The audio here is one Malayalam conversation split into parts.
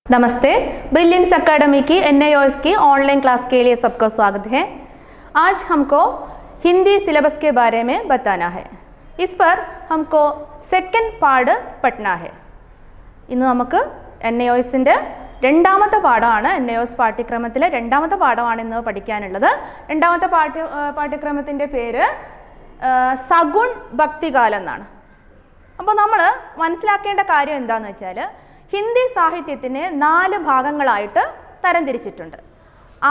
नमस्ते, ब्रिलियंस एकेडमी की NIOS की ऑनलाइन क्लास के लिए सबका स्वागत है। आज हमको हिंदी सिलेबस के बारे में बताना है। इस पर हमको सेकंड पार्ट पढ़ना है। ഇന്ന് നമുക്ക് NIOSന്റെ രണ്ടാമത്തെ പാഠമാണ് NIOS പാഠ്യക്രമത്തിലെ രണ്ടാമത്തെ പാഠമാണ് ഇന്ന് പഠിക്കാനുള്ളത്. രണ്ടാമത്തെ പാഠ്യക്രമത്തിന്റെ പേര് സഗുൺ ഭക്തികാലം എന്നാണ്. അപ്പോൾ നമ്മൾ മനസ്സിലാക്കേണ്ട കാര്യം എന്താണെന്ന് വെച്ചാൽ ഹിന്ദി സാഹിത്യത്തിനെ 4 ഭാഗങ്ങളായിട്ട് തരംതിരിച്ചിട്ടുണ്ട്.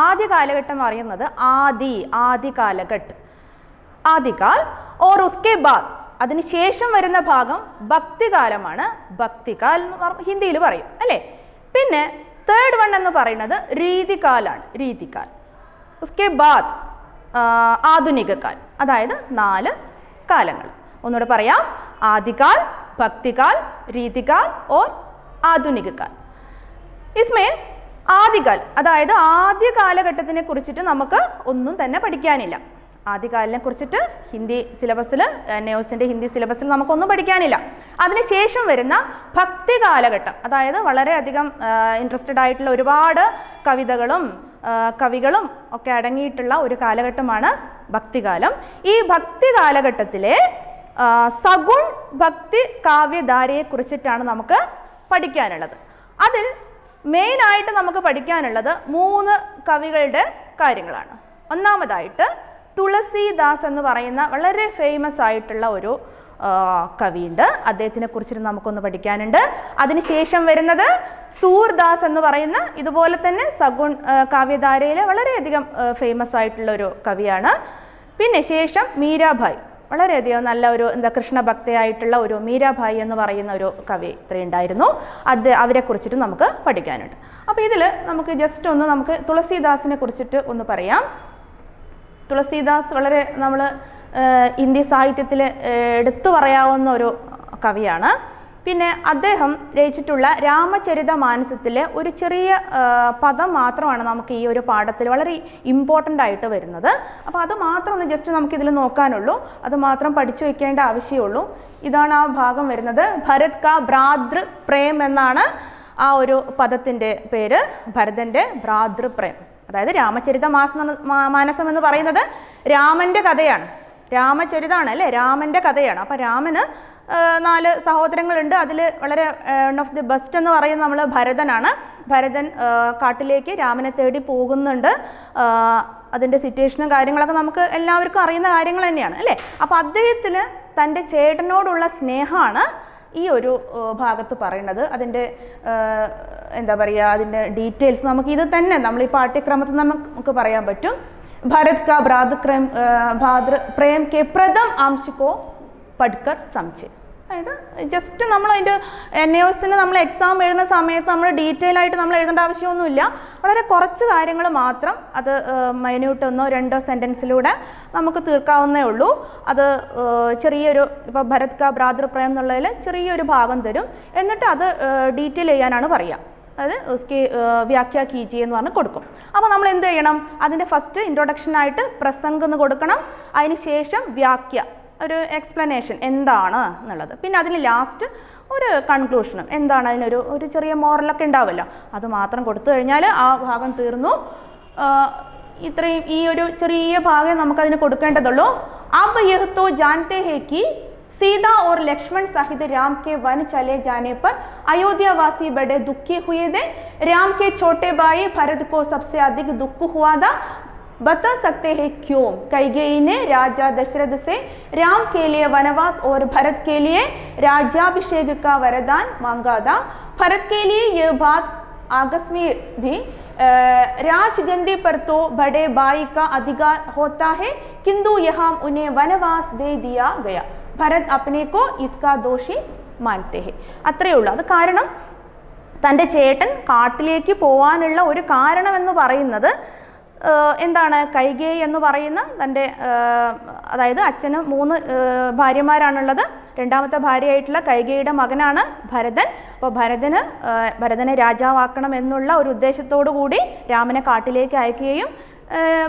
ആദ്യ കാലഘട്ടം പറയുന്നത് ആദി കാലഘട്ട്, ആദികാൽ. ഓർ ഉസ്കെ ബാദ് അതിനുശേഷം വരുന്ന ഭാഗം ഭക്തികാലമാണ്. ഭക്തികാൽ എന്ന് ഹിന്ദിയിൽ പറയും അല്ലേ. പിന്നെ തേർഡ് വൺ എന്ന് പറയുന്നത് രീതികാലാണ്, രീതികാൽ. ഉസ്കെ ബാദ് ആധുനിക കാൽ, അതായത് 4 കാലങ്ങൾ. ഒന്നുകൂടെ പറയാം, ആദികാൽ, ഭക്തികാൽ, രീതികാൽ और ആധുനിക കാൽ. इसमें ആദികാൽ അതായത് ആദ്യ കാലഘട്ടത്തിനെ കുറിച്ചിട്ട് നമുക്ക് ഒന്നും തന്നെ പഠിക്കാനില്ല. ആദ്യകാലിനെ കുറിച്ചിട്ട് ഹിന്ദി സിലബസിൽ, NIOSന്റെ ഹിന്ദി സിലബസിൽ നമുക്കൊന്നും പഠിക്കാനില്ല. അതിനുശേഷം വരുന്ന ഭക്തി കാലഘട്ടം, അതായത് വളരെയധികം ഇൻട്രസ്റ്റഡ് ആയിട്ടുള്ള ഒരുപാട് കവികളും ഒക്കെ അടങ്ങിയിട്ടുള്ള ഒരു കാലഘട്ടമാണ് ഭക്തികാലം. ഈ ഭക്തി കാലഘട്ടത്തിലെ സഗുൺ ഭക്തി കാവ്യധാരയെ കുറിച്ചിട്ടാണ് നമുക്ക് പഠിക്കാനുള്ളത്. അതിൽ മെയിനായിട്ട് നമുക്ക് പഠിക്കാനുള്ളത് 3 കവികളുടെ കാര്യങ്ങളാണ്. ഒന്നാമതായിട്ട് തുളസീദാസ് എന്ന് പറയുന്ന വളരെ ഫേമസ് ആയിട്ടുള്ള ഒരു കവിയുണ്ട്, അദ്ദേഹത്തിനെ കുറിച്ചിട്ട് നമുക്കൊന്ന് പഠിക്കാനുണ്ട്. അതിനുശേഷം വരുന്നത് സൂർദാസ് എന്ന് പറയുന്ന ഇതുപോലെ തന്നെ സഗുൺ കാവ്യധാരയിലെ വളരെയധികം ഫേമസ് ആയിട്ടുള്ള ഒരു കവിയാണ്. പിന്നെ ശേഷം മീരാഭായ്, വളരെയധികം നല്ല ഒരു കൃഷ്ണഭക്തയായിട്ടുള്ള ഒരു മീരാഭായ് എന്ന് പറയുന്ന ഒരു കവിയത്രി ഉണ്ടായിരുന്നു. അവരെ കുറിച്ചിട്ട് നമുക്ക് പഠിക്കാനുണ്ട്. അപ്പോൾ ഇതിൽ നമുക്ക് ജസ്റ്റ് ഒന്ന് നമുക്ക് തുളസീദാസിനെ കുറിച്ചിട്ട് ഒന്ന് പറയാം. തുളസീദാസ് വളരെ നമ്മൾ ഹിന്ദി സാഹിത്യത്തിൽ എടുത്തു പറയാവുന്ന ഒരു കവിയാണ്. പിന്നെ അദ്ദേഹം രചിച്ചിട്ടുള്ള രാമചരിതമാനസത്തിലെ ഒരു ചെറിയ പദം മാത്രമാണ് നമുക്ക് ഈ ഒരു പാഠത്തിൽ വളരെ ഇമ്പോർട്ടൻ്റ് ആയിട്ട് വരുന്നത്. അപ്പോൾ അത് മാത്രം ഒന്ന് ജസ്റ്റ് നമുക്കിതിൽ നോക്കാനുള്ളൂ, അത് മാത്രം പഠിച്ചു വയ്ക്കേണ്ട ആവശ്യമുള്ളൂ. ഇതാണ് ആ ഭാഗം വരുന്നത്. ഭരത് കാ ഭ്രാതൃ പ്രേം എന്നാണ് ആ ഒരു പദത്തിൻ്റെ പേര്. ഭരതൻ്റെ ഭ്രാതൃപ്രേം, അതായത് മാനസം എന്ന് പറയുന്നത് രാമൻ്റെ കഥയാണ്. രാമചരിതമാണ് അല്ലേ, രാമൻ്റെ കഥയാണ്. അപ്പോൾ രാമന് 4 സഹോദരങ്ങളുണ്ട്. അതിൽ വളരെ വൺ ഓഫ് ദി ബെസ്റ്റ് എന്ന് പറയുന്നത് നമ്മൾ ഭരതനാണ്. ഭരതൻ കാട്ടിലേക്ക് രാമനെ തേടി പോകുന്നുണ്ട്. അതിൻ്റെ സിറ്റുവേഷനും കാര്യങ്ങളൊക്കെ നമുക്ക് എല്ലാവർക്കും അറിയുന്ന കാര്യങ്ങൾ തന്നെയാണ് അല്ലേ. അപ്പോൾ അദ്ദേഹത്തിന് തൻ്റെ ചേട്ടനോടുള്ള സ്നേഹമാണ് ഈ ഒരു ഭാഗത്ത് പറയുന്നത്. അതിൻ്റെ എന്താ പറയുക, അതിൻ്റെ ഡീറ്റെയിൽസ് നമുക്ക് ഇത് തന്നെ നമ്മൾ ഈ പാഠ്യക്രമത്തിൽ നമുക്ക് പറയാൻ പറ്റും. ഭരത് കാ ഭ്രാതൃ പ്രേം കെ പ്രഥം ആംശിക്കോ പഠിക്കർ സംശയ. അതായത് ജസ്റ്റ് നമ്മൾ അതിൻ്റെ NIOSന് നമ്മൾ എക്സാം എഴുതുന്ന സമയത്ത് നമ്മൾ ഡീറ്റെയിൽ ആയിട്ട് നമ്മൾ എഴുതേണ്ട ആവശ്യമൊന്നുമില്ല. വളരെ കുറച്ച് കാര്യങ്ങൾ മാത്രം, അത് മൈന്യൂട്ട് 1-2 സെൻറ്റൻസിലൂടെ നമുക്ക് തീർക്കാവുന്നേ ഉള്ളൂ. അത് ചെറിയൊരു, ഇപ്പോൾ ഭരത് കാ ഭ്രാതൃപ്രേം എന്നുള്ളതിൽ ചെറിയൊരു ഭാഗം തരും, എന്നിട്ട് അത് ഡീറ്റെയിൽ ചെയ്യാനാണ് പറയുക. അത് ഉസ്കി വ്യാഖ്യ കീജി എന്ന് പറഞ്ഞ് കൊടുക്കും. അപ്പോൾ നമ്മൾ എന്ത് ചെയ്യണം, അതിൻ്റെ ഫസ്റ്റ് ഇൻട്രൊഡക്ഷനായിട്ട് പ്രസംഗം എന്ന് കൊടുക്കണം. അതിന് ശേഷം വ്യാഖ്യ, ഒരു എക്സ്പ്ലനേഷൻ എന്താണ് എന്നുള്ളത്. പിന്നെ അതിന് ലാസ്റ്റ് ഒരു കൺക്ലൂഷനും, എന്താണ് അതിനൊരു ചെറിയ മോറലൊക്കെ ഉണ്ടാവുമല്ലോ, അത് മാത്രം കൊടുത്തു കഴിഞ്ഞാൽ ആ ഭാഗം തീർന്നു. ഇത്രയും ഈ ഒരു ചെറിയ ഭാഗം നമുക്കതിന് കൊടുക്കേണ്ടതുള്ളൂ. अब यह तो जानते हैं कि सीता और लक्ष्मण सहित राम के वन चले जाने पर अयोध्यावासी बड़े दुखी हुए थे. राम के छोटे भाई भरत को सबसे अधिक दुख हुआ था. बता सकते हैं क्यों? कैकेयी ने राजा दशरथ से राम के लिए वनवास और भरत के लिए राज्याभिषेक का वरदान मांगा था. भरत के लिए यह बात आकस्मिक थी. राजगद्दी पर तो बड़े भाई का अधिकार होता है, किंतु यहाँ उन्हें वनवास दे दिया गया. ഭരത് അപ്നേക്കോ ഇസ്കാ ദോഷി മാനത്തെ ഹെ. അത്രയേ ഉള്ളൂ. അത് കാരണം തൻ്റെ ചേട്ടൻ കാട്ടിലേക്ക് പോകാനുള്ള ഒരു കാരണമെന്ന് പറയുന്നത് എന്താണ്, കൈകേയി എന്ന് പറയുന്ന തൻ്റെ, അതായത് അച്ഛന് 3 ഭാര്യമാരാണുള്ളത്. രണ്ടാമത്തെ ഭാര്യയായിട്ടുള്ള കൈകേയിയുടെ മകനാണ് ഭരതൻ. അപ്പോൾ ഭരതനെ രാജാവാക്കണം എന്നുള്ള ഒരു ഉദ്ദേശത്തോടു കൂടി രാമനെ കാട്ടിലേക്ക് അയക്കുകയും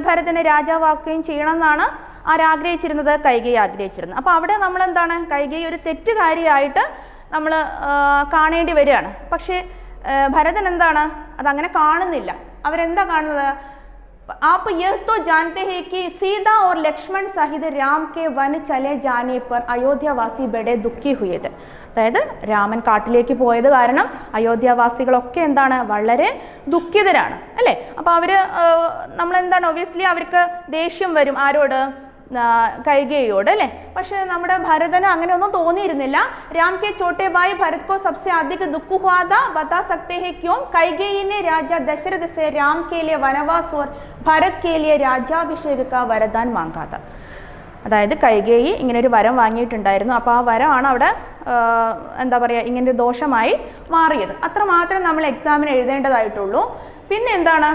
ഭരതനെ രാജാവാക്കുകയും ചെയ്യണമെന്നാണ് ആരാഗ്രഹിച്ചിരുന്നത്, കൈകേയി ആഗ്രഹിച്ചിരുന്നത്. അപ്പോൾ അവിടെ നമ്മളെന്താണ്, കൈകേയി ഒരു തെറ്റുകാരിയായിട്ട് നമ്മൾ കാണേണ്ടി വരികയാണ്. പക്ഷേ ഭരതൻ എന്താണ് അതങ്ങനെ കാണുന്നില്ല. അവരെന്താ കാണുന്നത്? आप यह तो जानते हैं कि सीता और लक्ष्मण सहित राम के वन चले जाने पर अयोध्यावासी बड़े दुखी हुए थे. അതായത് രാമൻ കാട്ടിലേക്ക് പോയത് കാരണം അയോധ്യാവാസികളൊക്കെ എന്താണ് വളരെ ദുഃഖിതരാണ് അല്ലേ. അപ്പോൾ അവർ നമ്മളെന്താണ് ഒബ്വിയസ്ലി അവർക്ക് ദേഷ്യം വരും. ആരോട്? കൈകേയിയോട് അല്ലേ. പക്ഷെ നമ്മുടെ ഭരതന് അങ്ങനെയൊന്നും തോന്നിയിരുന്നില്ല. രാം കെ ചോटे भाई भरत को सबसे अधिक दुख हुआ था, बता सकते हैं क्यों? कैकेयी ने राजा दशरथ से राम के लिए वनवास और भरत के लिए राज्याभिषेक का वरदान मांगा था. അതായത് കൈകേയി ഇങ്ങനെ ഒരു വരം വാങ്ങിയിട്ടുണ്ടായിരുന്നു. അപ്പോൾ ആ വരമാണ് അവിടെ എന്താ പറയുക ഇങ്ങനൊരു ദോഷമായി മാറിയത്. അത്രമാത്രം നമ്മൾ എക്സാമിന് എഴുതേണ്ടതായിട്ടുള്ളൂ. പിന്നെ എന്താണ്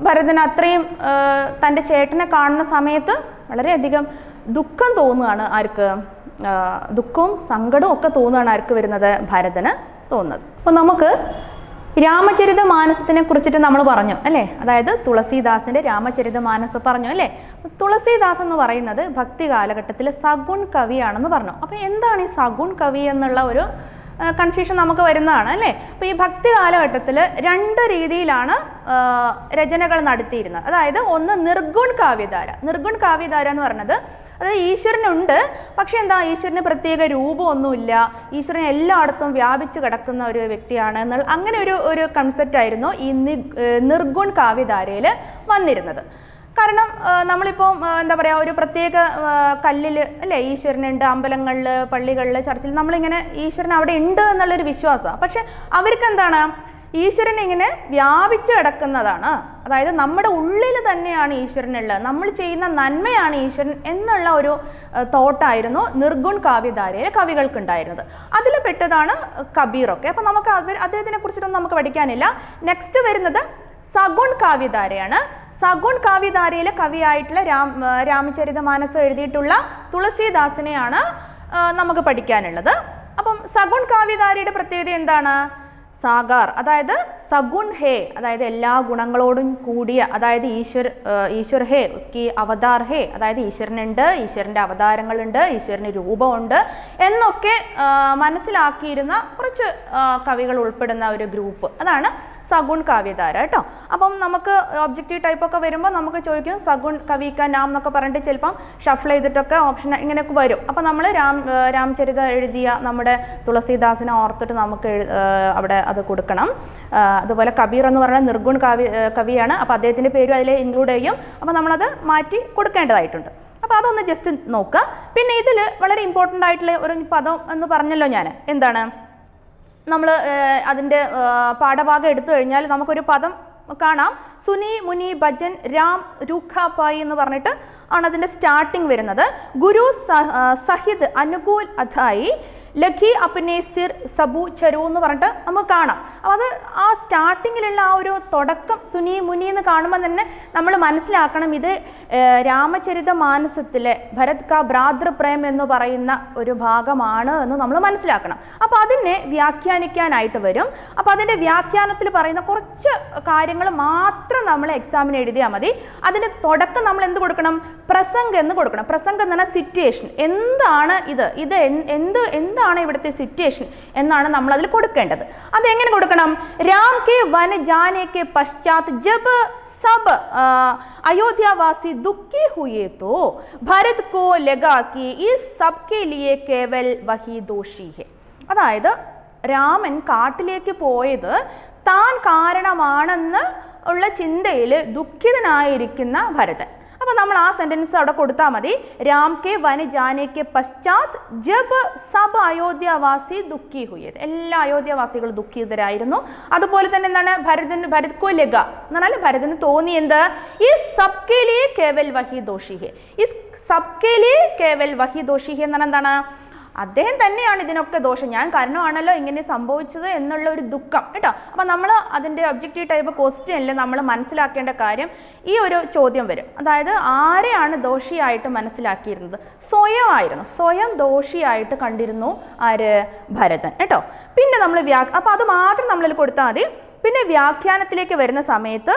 ഭരതന് അത്രയും തൻ്റെ ചേട്ടനെ കാണുന്ന സമയത്ത് വളരെയധികം ദുഃഖം തോന്നുകയാണ്. ആർക്ക്? ദുഃഖവും സങ്കടവും ഒക്കെ തോന്നുകയാണ് ആർക്ക് വരുന്നത്? ഭരതന് തോന്നുന്നത്. അപ്പോൾ നമുക്ക് രാമചരിതമാനസത്തിനെ കുറിച്ചിട്ട് നമ്മൾ പറഞ്ഞു അല്ലേ. അതായത് തുളസീദാസിൻ്റെ രാമചരിതമാനസ് പറഞ്ഞു അല്ലേ. തുളസീദാസ് എന്ന് പറയുന്നത് ഭക്തി കാലഘട്ടത്തിൽ സഗുൺ കവിയാണെന്ന് പറഞ്ഞു. അപ്പോൾ എന്താണ് ഈ സഗുൺ കവി എന്നുള്ള ഒരു കൺഫ്യൂഷൻ നമുക്ക് വരുന്നതാണ് അല്ലേ. അപ്പോൾ ഈ ഭക്തി കാലഘട്ടത്തിൽ 2 രീതിയിലാണ് രചനകൾ നടത്തിയിരുന്നത്. അതായത് ഒന്ന് നിർഗുൺ കാവ്യധാര. നിർഗുൺ കാവ്യധാര എന്ന് പറഞ്ഞത് അതായത് ഈശ്വരനുണ്ട്, പക്ഷെ എന്താ ഈശ്വരന് പ്രത്യേക രൂപമൊന്നുമില്ല, ഈശ്വരൻ എല്ലായിടത്തും വ്യാപിച്ച് കിടക്കുന്ന ഒരു വ്യക്തിയാണ് എന്നുള്ള അങ്ങനെ ഒരു കൺസെപ്റ്റ് ആയിരുന്നു ഈ നിർഗുൺ കാവ്യധാരയിൽ വന്നിരുന്നത്. കാരണം നമ്മളിപ്പോൾ എന്താ പറയുക ഒരു പ്രത്യേക കല്ലിൽ അല്ലേ ഈശ്വരനുണ്ട്, അമ്പലങ്ങളിൽ പള്ളികളിൽ ചർച്ചിൽ നമ്മളിങ്ങനെ ഈശ്വരൻ അവിടെ ഉണ്ട് എന്നുള്ളൊരു വിശ്വാസമാണ്. പക്ഷെ അവർക്ക് എന്താണ് ഈശ്വരൻ ഇങ്ങനെ വ്യാപിച്ച് കിടക്കുന്നതാണ്. അതായത് നമ്മുടെ ഉള്ളിൽ തന്നെയാണ് ഈശ്വരനുള്ളത്, നമ്മൾ ചെയ്യുന്ന നന്മയാണ് ഈശ്വരൻ എന്നുള്ള ഒരു തോട്ടായിരുന്നു നിർഗുൺ കാവ്യധാരയിലെ കവികൾക്കുണ്ടായിരുന്നത്. അതിൽ പെട്ടതാണ് കബീറൊക്കെ. അപ്പം നമുക്ക് അദ്ദേഹത്തിനെ കുറിച്ചിട്ടൊന്നും നമുക്ക് പഠിക്കാനില്ല. നെക്സ്റ്റ് വരുന്നത് സഗുൺ കാവ്യധാരയാണ്. സഗുൺ കാവ്യധാരയിലെ കവിയായിട്ടുള്ള രാമചരിതമാനസ് എഴുതിയിട്ടുള്ള തുളസീദാസിനെയാണ് നമുക്ക് പഠിക്കാനുള്ളത്. അപ്പം സഗുൺ കാവ്യധാരയുടെ പ്രത്യേകത എന്താണ്? സാഗാർ അതായത് സഗുൺ ഹേ, അതായത് എല്ലാ ഗുണങ്ങളോടും കൂടിയ, അതായത് ഈശ്വർ ഹേ ഉസ്കി അവതാർ ഹേ, അതായത് ഈശ്വരനുണ്ട്, ഈശ്വരൻ്റെ അവതാരങ്ങളുണ്ട്, ഈശ്വരന് രൂപമുണ്ട് എന്നൊക്കെ മനസ്സിലാക്കിയിരുന്ന കുറച്ച് കവികൾ ഉൾപ്പെടുന്ന ഒരു ഗ്രൂപ്പ്, അതാണ് സഗുൺ കാവ്യധാര കേട്ടോ. അപ്പം നമുക്ക് ഒബ്ജക്റ്റീവ് ടൈപ്പൊക്കെ വരുമ്പോൾ നമുക്ക് ചോദിക്കും സഗുൺ കവി കാ നാം എന്നൊക്കെ പറഞ്ഞിട്ട് ചിലപ്പം ഷഫിൾ ചെയ്തിട്ടൊക്കെ ഓപ്ഷൻ ഇങ്ങനെയൊക്കെ വരും. അപ്പം നമ്മൾ രാമചരിത എഴുതിയ നമ്മുടെ തുളസീദാസിനെ ഓർത്തിട്ട് നമുക്ക് അവിടെ അത് കൊടുക്കണം. അതുപോലെ കബീർ എന്ന് പറയുന്നത് നിർഗുൺ കവിയാണ്. അപ്പോൾ അദ്ദേഹത്തിൻ്റെ പേരും അതിൽ ഇൻക്ലൂഡ് ചെയ്യും. അപ്പോൾ നമ്മളത് മാറ്റി കൊടുക്കേണ്ടതായിട്ടുണ്ട്. അപ്പോൾ അതൊന്ന് ജസ്റ്റ് നോക്കുക. പിന്നെ ഇതിൽ വളരെ ഇമ്പോർട്ടൻ്റ് ആയിട്ടുള്ള ഒരു പദം എന്ന് പറഞ്ഞല്ലോ ഞാൻ, എന്താണ് നമ്മൾ അതിൻ്റെ പാഠഭാഗം എടുത്തു കഴിഞ്ഞാൽ നമുക്കൊരു പദം കാണാം. സുനി മുനി ഭജൻ രാം രൂഖാപായി എന്ന് പറഞ്ഞിട്ട് ആണ് അതിൻ്റെ സ്റ്റാർട്ടിങ് വരുന്നത്. ഗുരു സഹിത് അനുകൂൽ അധായി ലഖി അപ്നെ സിർ സബു ചരു എന്ന് പറഞ്ഞിട്ട് നമുക്ക് കാണാം. അപ്പോൾ അത് ആ സ്റ്റാർട്ടിങ്ങിലുള്ള ആ ഒരു തുടക്കം സുനി മുനി എന്ന് കാണുമ്പോൾ തന്നെ നമ്മൾ മനസ്സിലാക്കണം ഇത് രാമചരിതമാനസത്തിലെ ഭരത് കാ ഭ്രാതൃപ്രേം എന്ന് പറയുന്ന ഒരു ഭാഗമാണ് എന്ന് നമ്മൾ മനസ്സിലാക്കണം. അപ്പോൾ അതിനെ വ്യാഖ്യാനിക്കാനായിട്ട് വരും. അപ്പോൾ അതിൻ്റെ വ്യാഖ്യാനത്തിൽ പറയുന്ന കുറച്ച് കാര്യങ്ങൾ മാത്രം നമ്മൾ എക്സാമിന് എഴുതിയാൽ മതി. അതിൻ്റെ തുടക്കം നമ്മൾ എന്ത് കൊടുക്കണം? പ്രസംഗം എന്ന് കൊടുക്കണം. പ്രസംഗം എന്ന് പറഞ്ഞാൽ സിറ്റുവേഷൻ, എന്താണ് ഇത് എന്താണ് ഇവിടുത്തെ സിറ്റുവേഷൻ എന്നാണ് നമ്മൾ അതിൽ കൊടുക്കേണ്ടത്. അതെങ്ങനെ കൊടുക്കണം? രാം കെ വൻ ജാനെ കെ പശ്ചാത്ത് ജബ് സബ് അയോധ്യാവാസി ദുഃഖി ഹുയേ തോ ഭരത് കോ ലഗാ കി ഇസ് സബ് കെ ലിയേ കേവൽ വഹി ദോഷി ഹെ. അതായത് രാമൻ കാട്ടിലേക്ക് പോയത് താൻ കാരണമാണെന്ന് ഉള്ള ചിന്തയിൽ ദുഃഖിതനായിരിക്കുന്ന ഭരതൻ. അപ്പോൾ നമ്മൾ ആ സെൻറ്റൻസ് അവിടെ കൊടുത്താൽ മതി. രാം കെ വൻ ജാനെ കെ പശ്ചാത്ത് ജബ് സബ് അയോധ്യാവാസി ദുഃഖി ഹുയത്. എല്ലാ അയോധ്യാവാസികളും ദുഃഖിതരായിരുന്നു. അതുപോലെ തന്നെ എന്താണ് ഭരത് കോ ലഗ എന്ന് പറഞ്ഞാൽ ഭരതന് തോന്നി എന്ത്? ഈ സബ് കെ ലിയേ കേവൽ വഹി ദോഷി ഹെ. ഈ സബ് കെ ലിയേ കേവൽ വഹി ദോഷി ഹെ എന്ന് പറഞ്ഞാൽ എന്താണ്? അദ്ദേഹം തന്നെയാണ് ഇതിനൊക്കെ ദോഷം, ഞാൻ കാരണമാണല്ലോ ഇങ്ങനെ സംഭവിച്ചത് എന്നുള്ള ഒരു ദുഃഖം കേട്ടോ. അപ്പം നമ്മൾ അതിൻ്റെ ഒബ്ജക്റ്റീവ് ടൈപ്പ് ക്വസ്റ്റ്യനിൽ നമ്മൾ മനസ്സിലാക്കേണ്ട കാര്യം ഈ ഒരു ചോദ്യം വരും. അതായത് ആരെയാണ് ദോഷിയായിട്ട് മനസ്സിലാക്കിയിരുന്നത്? സ്വയം ദോഷിയായിട്ട് കണ്ടിരുന്നു ആര്? ഭരതൻ കേട്ടോ. പിന്നെ നമ്മൾ അപ്പോൾ അത് മാത്രം നമ്മളിൽ കൊടുത്താൽ മതി. പിന്നെ വ്യാഖ്യാനത്തിലേക്ക് വരുന്ന സമയത്ത്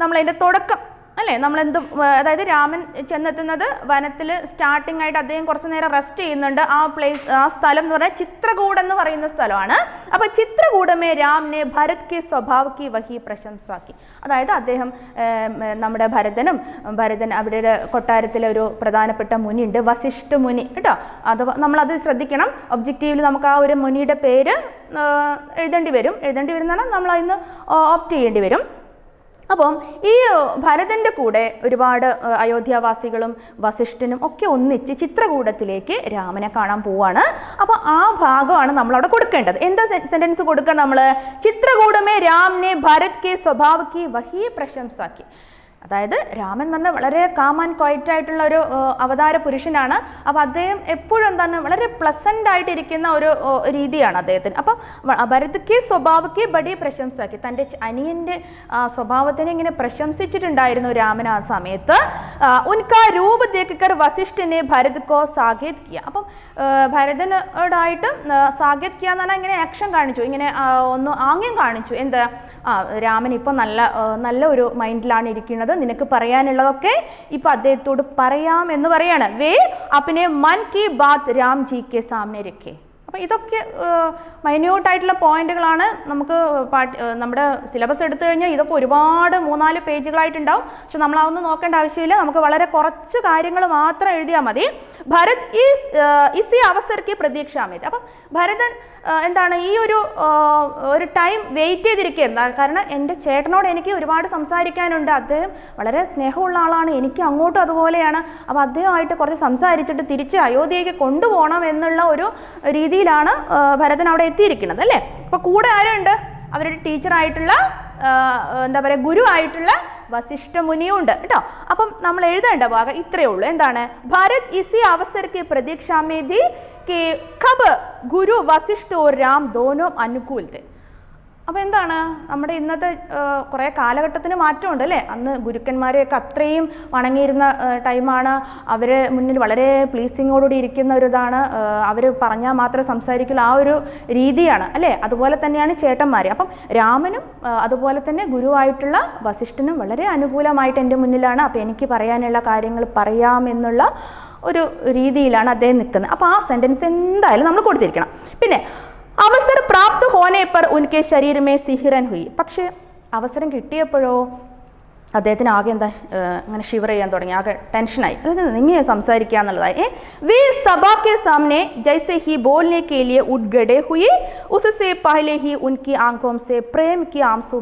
നമ്മളതിൻ്റെ തുടക്കം അല്ലേ? നമ്മളെന്ത്, അതായത് രാമൻ ചെന്നെത്തുന്നത് വനത്തിൽ സ്റ്റാർട്ടിംഗ് ആയിട്ട് അദ്ദേഹം കുറച്ച് നേരം റെസ്റ്റ് ചെയ്യുന്നുണ്ട്. ആ സ്ഥലം എന്ന് പറഞ്ഞാൽ ചിത്രകൂട് എന്ന് പറയുന്ന സ്ഥലമാണ്. അപ്പോൾ ചിത്രകൂടമേ രാമനെ ഭരത് കി സ്വഭാവ് കി വഹി പ്രശംസാക്കി. അതായത് അദ്ദേഹം നമ്മുടെ ഭരതൻ അവരുടെ കൊട്ടാരത്തിലെ ഒരു പ്രധാനപ്പെട്ട മുനിയുണ്ട്, വസിഷ്ഠ മുനി കേട്ടോ. അത് നമ്മളത് ശ്രദ്ധിക്കണം. ഒബ്ജക്റ്റീവിൽ നമുക്ക് ആ ഒരു മുനിയുടെ പേര് എഴുതേണ്ടി വരുന്നതാണ് നമ്മൾ അതിന് ഓപ്റ്റ് ചെയ്യേണ്ടി വരും. അപ്പം ഈ ഭരതൻ്റെ കൂടെ ഒരുപാട് അയോധ്യാവാസികളും വസിഷ്ഠനും ഒക്കെ ഒന്നിച്ച് ചിത്രകൂടത്തിലേക്ക് രാമനെ കാണാൻ പോവാണ്. അപ്പോൾ ആ ഭാഗമാണ് നമ്മളവിടെ കൊടുക്കേണ്ടത്. എന്താ സെൻറ്റൻസ് കൊടുക്കുക നമ്മൾ? ചിത്രകൂടമേ രാമനെ ഭരത് കെ സ്വഭാവ് കി വഹി പ്രശംസാക്കി. അതായത് രാമൻ എന്ന് പറഞ്ഞാൽ വളരെ കാം ആൻഡ് ക്വയറ്റ് ആയിട്ടുള്ള ഒരു അവതാര പുരുഷനാണ്. അപ്പോൾ അദ്ദേഹം എപ്പോഴും എന്താണ് വളരെ പ്ലസൻ്റ് ആയിട്ടിരിക്കുന്ന ഒരു രീതിയാണ് അദ്ദേഹത്തിന്. അപ്പം ഭരത് കി സ്വഭാവക്ക് ബഡി പ്രശംസാക്കി, തൻ്റെ അനിയൻ്റെ സ്വഭാവത്തിനെ ഇങ്ങനെ പ്രശംസിച്ചിട്ടുണ്ടായിരുന്നു രാമൻ ആ സമയത്ത്. ഉൻകാ രൂപ് ദേഖ്കർ വസിഷ്ഠനെ ഭരത് കോ സാകേത് കിയ. അപ്പം ഭരതനോടായിട്ട് സാകേത് കിയ എന്ന് പറഞ്ഞാൽ ഇങ്ങനെ ആക്ഷൻ കാണിച്ചു, ഇങ്ങനെ ഒന്ന് ആംഗ്യം കാണിച്ചു. എന്താ, രാമൻ ഇപ്പം നല്ല ഒരു മൈൻഡിലാണ് ഇരിക്കുന്നത്, നിനക്ക് പറയാനുള്ളതൊക്കെ ഇപ്പം അദ്ദേഹത്തോട് പറയാം എന്ന് പറയാണ്. വേ അപ്പനെ മൻ കി ബാത് രാം ജി കെ സാമനെ രഖേ. അപ്പോൾ ഇതൊക്കെ മൈന്യൂട്ടായിട്ടുള്ള പോയിന്റുകളാണ്. നമുക്ക് നമ്മുടെ സിലബസ് എടുത്തു കഴിഞ്ഞാൽ ഇതൊക്കെ ഒരുപാട് 3-4 പേജുകളായിട്ടുണ്ടാവും. പക്ഷെ നമ്മളതൊന്നും നോക്കേണ്ട ആവശ്യമില്ല, നമുക്ക് വളരെ കുറച്ച് കാര്യങ്ങൾ മാത്രം എഴുതിയാൽ മതി. ഭരത് ഇസി അവസരക്ക് പ്രതീക്ഷാമേത്. അപ്പം ഭരതൻ എന്താണ് ഈ ഒരു ടൈം വെയിറ്റ് ചെയ്തിരിക്കുന്നത്. കാരണം എൻ്റെ ചേട്ടനോട് എനിക്ക് ഒരുപാട് സംസാരിക്കാനുണ്ട്, അദ്ദേഹം വളരെ സ്നേഹമുള്ള ആളാണ്, എനിക്ക് അങ്ങോട്ടും അതുപോലെയാണ്. അപ്പോൾ അദ്ദേഹമായിട്ട് കുറച്ച് സംസാരിച്ചിട്ട് തിരിച്ച് അയോധ്യയ്ക്ക് കൊണ്ടുപോകണം എന്നുള്ള ഒരു രീതിയിലാണ് ഭരതൻ അവിടെ എത്തിയിരിക്കുന്നത് അല്ലേ. അപ്പോൾ കൂടെ ആരുണ്ട്? അവരുടെ ടീച്ചറായിട്ടുള്ള എന്താ പറയുക, ഗുരുവായിട്ടുള്ള വസിഷ്ഠ മുനിയുണ്ട് കേട്ടോ. അപ്പം നമ്മൾ എഴുതേണ്ട ഭാഗം ഇത്രയേ ഉള്ളൂ. എന്താണ്? ഭാരത് ഇസി അവസരക്ക് പ്രതീക്ഷാമേധി കെ കബ് ഗുരു വസിഷ്ഠ ഓർ രാം ദോനോ അനുകൂൽ थे. അപ്പോൾ എന്താണ്, നമ്മുടെ ഇന്നത്തെ കുറേ കാലഘട്ടത്തിന് മാറ്റമുണ്ട് അല്ലേ. അന്ന് ഗുരുക്കന്മാരെയൊക്കെ അത്രയും വണങ്ങിയിരുന്ന ടൈമാണ്. അവർ മുന്നിൽ വളരെ പ്ലീസിങ്ങോടുകൂടി ഇരിക്കുന്ന ഒരു ഇതാണ്, അവർ പറഞ്ഞാൽ മാത്രമേ സംസാരിക്കുള്ളൂ, ആ ഒരു രീതിയാണ് അല്ലേ. അതുപോലെ തന്നെയാണ് ചേട്ടന്മാർ. അപ്പം രാമനും അതുപോലെ തന്നെ ഗുരുവായിട്ടുള്ള വസിഷ്ഠനും വളരെ അനുകൂലമായിട്ട് എൻ്റെ മുന്നിലാണ്. അപ്പോൾ എനിക്ക് പറയാനുള്ള കാര്യങ്ങൾ പറയാമെന്നുള്ള ഒരു രീതിയിലാണ് അദ്ദേഹം നിൽക്കുന്നത്. അപ്പോൾ ആ സെൻറ്റൻസ് എന്തായാലും നമ്മൾ കൊടുത്തിരിക്കണം. പിന്നെ അവസർ പ്രാപ്ത് ഹോനെ പർ ഉൻകെ ശരീരമേ സിഹിറൻ ഹുയി. പക്ഷേ അവസരം കിട്ടിയപ്പോഴോ അദ്ദേഹത്തിന് ആകെ എന്താ അങ്ങനെ ഷിവർ ചെയ്യാൻ തുടങ്ങി, ആകെ ടെൻഷനായി. അതായത് ഇങ്ങനെ സംസാരിക്കുക എന്നുള്ളതായി. വേ സഭാ കെ സാമനെ ജൈസെ ഹി ബോൾനെ കെ ലിയെ ഉഠ് ഗഡേ ഹുയി ഉസ്സെ പഹലെ ഹി ഉൻകി ആംഖോം സെ പ്രേം കി ആംസു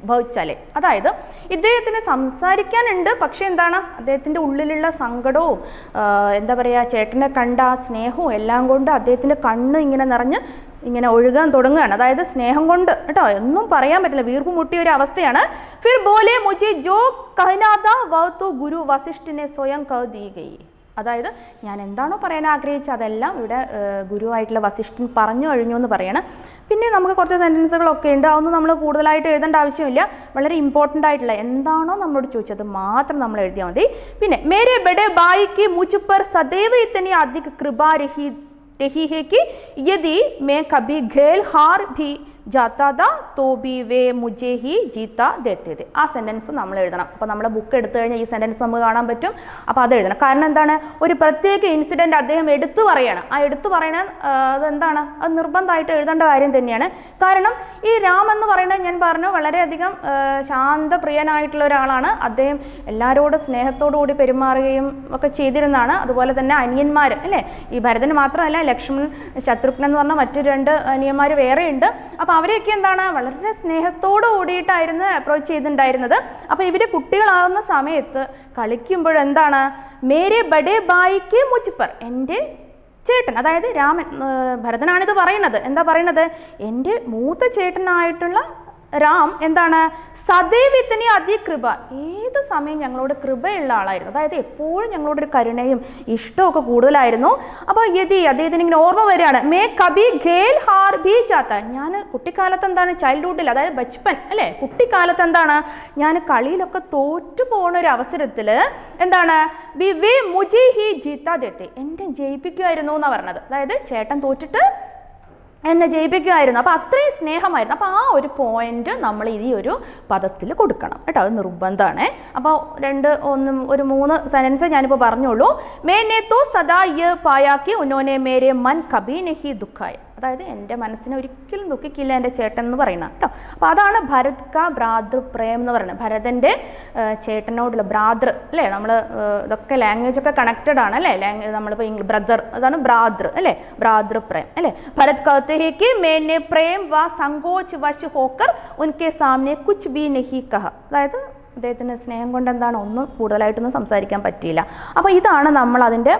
ഭൗച്ചാലെ. അതായത് ഇദ്ദേഹത്തിന് സംസാരിക്കാനുണ്ട്, പക്ഷെ എന്താണ്, അദ്ദേഹത്തിൻ്റെ ഉള്ളിലുള്ള സങ്കടവും എന്താ പറയുക, ചേട്ടനെ കണ്ട ആ സ്നേഹവും എല്ലാം കൊണ്ട് അദ്ദേഹത്തിൻ്റെ കണ്ണ് ഇങ്ങനെ നിറഞ്ഞ് ഇങ്ങനെ ഒഴുകാൻ തുടങ്ങുകയാണ്. അതായത് സ്നേഹം കൊണ്ട് കേട്ടോ, ഒന്നും പറയാൻ പറ്റില്ല, വീർപ്പ് മുട്ടിയ ഒരു അവസ്ഥയാണ്. ഫിർ ബോലെ മുझे जो कहना था वह तो गुरु वशिष्ठ ने स्वयं कह दी गई. അതായത് ഞാൻ എന്താണോ പറയാൻ ആഗ്രഹിച്ചത് അതെല്ലാം ഇവിടെ ഗുരുവായിട്ടുള്ള വസിഷ്ഠൻ പറഞ്ഞു കഴിഞ്ഞു എന്ന് പറയണം. പിന്നെ നമുക്ക് കുറച്ച് സെൻറ്റൻസുകളൊക്കെ ഉണ്ട്, അതൊന്നും നമ്മൾ കൂടുതലായിട്ട് എഴുതേണ്ട ആവശ്യമില്ല. വളരെ ഇമ്പോർട്ടൻ്റ് ആയിട്ടുള്ള എന്താണോ നമ്മളോട് ചോദിച്ചത് മാത്രം നമ്മൾ എഴുതിയാൽ മതി. പിന്നെ മേരെ ബഡേ ബായിക്ക് മുझ पर सदैव इतनी अधिक कृपा रही है कि यदि मैं कभी घेल हार भी जाता था तो भी वे मुझे ही जीता देते थे. ആ സെൻറ്റൻസ് നമ്മൾ എഴുതണം. അപ്പോൾ നമ്മുടെ ബുക്ക് എടുത്തു കഴിഞ്ഞാൽ ഈ സെൻറ്റൻസ് നമുക്ക് കാണാൻ പറ്റും. അപ്പോൾ അത് എഴുതണം. കാരണം എന്താണ്, ഒരു പ്രത്യേക ഇൻസിഡൻറ്റ് അദ്ദേഹം എടുത്തു പറയണം. ആ എടുത്തു പറയണ അതെന്താണ്, അത് നിർബന്ധമായിട്ട് എഴുതേണ്ട കാര്യം തന്നെയാണ്. കാരണം ഈ രാം എന്ന് പറയുന്നത് ഞാൻ പറഞ്ഞു വളരെയധികം ശാന്തപ്രിയനായിട്ടുള്ള ഒരാളാണ്. അദ്ദേഹം എല്ലാവരോടും സ്നേഹത്തോടു കൂടി പെരുമാറുകയും ഒക്കെ ചെയ്തിരുന്നതാണ്. അതുപോലെ തന്നെ അനിയന്മാർ അല്ലേ, ഈ ഭരതന് മാത്രമല്ല ലക്ഷ്മൺ, ശത്രുഘ്നൻ എന്ന് പറഞ്ഞാൽ മറ്റു 2 അനിയന്മാർ വേറെയുണ്ട്. അപ്പോൾ അവരെയൊക്കെ എന്താണ് വളരെ സ്നേഹത്തോടു കൂടിയിട്ടായിരുന്നു അപ്രോച്ച് ചെയ്തിട്ടുണ്ടായിരുന്നത്. അപ്പോൾ ഇവർ കുട്ടികളാകുന്ന സമയത്ത് കളിക്കുമ്പോഴെന്താണ്, മേരെ ബഡേ ബായിക്ക് മുझ पर, എൻ്റെ ചേട്ടൻ, അതായത് രാമൻ, ഭരതനാണിത് പറയുന്നത്. എന്താ പറയുന്നത്, എൻ്റെ മൂത്ത ചേട്ടനായിട്ടുള്ള രാം എന്താണ്, സദൈവത്തിന് അതികൃപ, ഏത് സമയം ഞങ്ങളോട് കൃപയുള്ള ആളായിരുന്നു. അതായത് എപ്പോഴും ഞങ്ങളോടൊരു കരുണയും ഇഷ്ടമൊക്കെ കൂടുതലായിരുന്നു. അപ്പോൾ അദ്ദേഹത്തിന് ഇങ്ങനെ ഓർമ്മ വരികയാണ്, മേ കബി ഖേൽ ഹാർ ഭി ജാത്ത, ഞാൻ കുട്ടിക്കാലത്ത് എന്താണ്, ചൈൽഡ്ഹുഡിൽ അതായത് ബച്പൻ അല്ലേ, കുട്ടിക്കാലത്ത് എന്താണ്, ഞാൻ കളിയിലൊക്കെ തോറ്റു പോകുന്ന ഒരു അവസരത്തിൽ എന്താണ്, ബി വേ മുझे ഹി ജീത്താ ദേത്തെ, എന്നെ ജയിപ്പിക്കുമായിരുന്നു എന്നാണ് പറഞ്ഞത്. അതായത് ചേട്ടൻ തോറ്റിട്ട് എന്നെ ജയിപ്പിക്കുമായിരുന്നു. അപ്പോൾ അത്രയും സ്നേഹമായിരുന്നു. അപ്പോൾ ആ ഒരു പോയിന്റ് നമ്മൾ ഈ ഒരു പദത്തിൽ കൊടുക്കണം കേട്ടോ, അത് നിർബന്ധമാണ്. അപ്പോൾ ഒരു 3 സെൻറ്റൻസ് ഞാനിപ്പോൾ പറഞ്ഞോളൂ. മേനെ തോ സദാ യേ പായാ കി ഉന്നോനെ മേരെ മൻ കഭി നഹി ദുഃഖായ, അതായത് എൻ്റെ മനസ്സിനെ ഒരിക്കലും ദുഃഖിക്കില്ല എൻ്റെ ചേട്ടൻ എന്ന് പറയുന്നത് കേട്ടോ. അപ്പോൾ അതാണ് ഭരത് കാ ഭ്രാതൃ പ്രേം എന്ന് പറയുന്നത്, ഭരതൻ്റെ ചേട്ടനോടുള്ള ഭ്രാതൃ അല്ലേ. നമ്മൾ ഇതൊക്കെ ലാംഗ്വേജൊക്കെ കണക്റ്റഡ് ആണ് അല്ലേ, നമ്മളിപ്പോൾ ബ്രദർ, അതാണ് ഭ്രാതൃ അല്ലേ, ഭ്രാതൃ പ്രേം അല്ലേ. ഭരത് कहते हैं कि मैंने प्रेम व संकोच वश होकर उनके सामने कुछ भी नहीं कहा, അതായത് അദ്ദേഹത്തിന് സ്നേഹം കൊണ്ട് എന്താണ് ഒന്നും കൂടുതലായിട്ടൊന്നും സംസാരിക്കാൻ പറ്റിയില്ല. അപ്പോൾ ഇതാണ് നമ്മൾ അതിൻ്റെ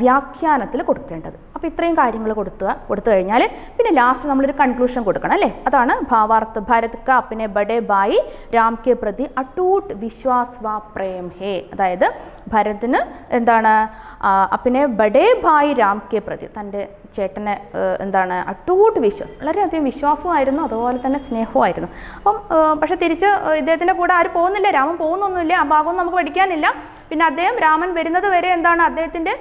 വ്യാഖ്യാനത്തിൽ കൊടുക്കേണ്ടത്. അപ്പോൾ ഇത്രയും കാര്യങ്ങൾ കൊടുത്തു കഴിഞ്ഞാൽ പിന്നെ ലാസ്റ്റ് നമ്മളൊരു കൺക്ലൂഷൻ കൊടുക്കണം അല്ലേ, അതാണ് ഭാവാർത്ഥ. ഭരത് കാ അപ്നെ ബഡേ ഭായി രാം കെ പ്രതി അട്ടൂട്ട് വിശ്വാസ് വ പ്രേം ഹേ, അതായത് ഭരതിന് എന്താണ് അപ്നെ ബഡേ ഭായി രാം കെ പ്രതി, തൻ്റെ ചേട്ടനെ എന്താണ് അട്ടൂട്ട് വിശ്വാസം, വളരെയധികം വിശ്വാസമായിരുന്നു, അതുപോലെ തന്നെ സ്നേഹമായിരുന്നു. അപ്പം പക്ഷെ തിരിച്ച് ഇദ്ദേഹത്തിൻ്റെ കൂടെ ആരും പോകുന്നില്ല, രാമൻ പോകുന്നൊന്നുമില്ല, ആ ഭാഗമൊന്നും നമുക്ക് പഠിക്കാനില്ല. പിന്നെ അദ്ദേഹം രാമൻ വരുന്നത് വരെ എന്താണ് അദ്ദേഹത്തിൻ്റെ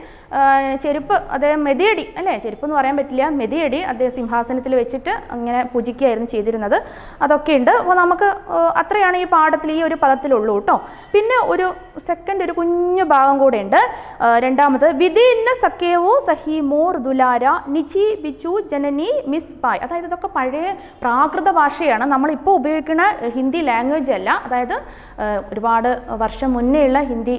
ചെരുപ്പ് അദ്ദേഹം മെതിയടി അല്ലേ, ചെരുപ്പ് എന്ന് പറയാൻ പറ്റില്ല, മെതിയടി അദ്ദേഹം സിംഹാസനത്തിൽ വെച്ചിട്ട് അങ്ങനെ പൂജിക്കുകയായിരുന്നു ചെയ്തിരുന്നത്. അതൊക്കെ ഉണ്ട്. അപ്പോൾ നമുക്ക് അത്രയാണ് ഈ പാഠത്തിൽ ഈ ഒരു പദത്തിലുള്ളൂ കേട്ടോ. പിന്നെ ഒരു ഒരു കുഞ്ഞു ഭാഗം കൂടെ ഉണ്ട്. രണ്ടാമത് വിധി ഇന്ന സഖ്യവോ സഹി മോർ ദുലാര നിചി ബിച്ചു ജനനി മിസ് പായ്, അതായത് ഇതൊക്കെ പഴയ പ്രാകൃത ഭാഷയാണ്, നമ്മളിപ്പോൾ ഉപയോഗിക്കുന്ന ഹിന്ദി ലാംഗ്വേജ് അല്ല, അതായത് ഒരുപാട് വർഷം മുന്നേ ഉള്ള ഹിന്ദി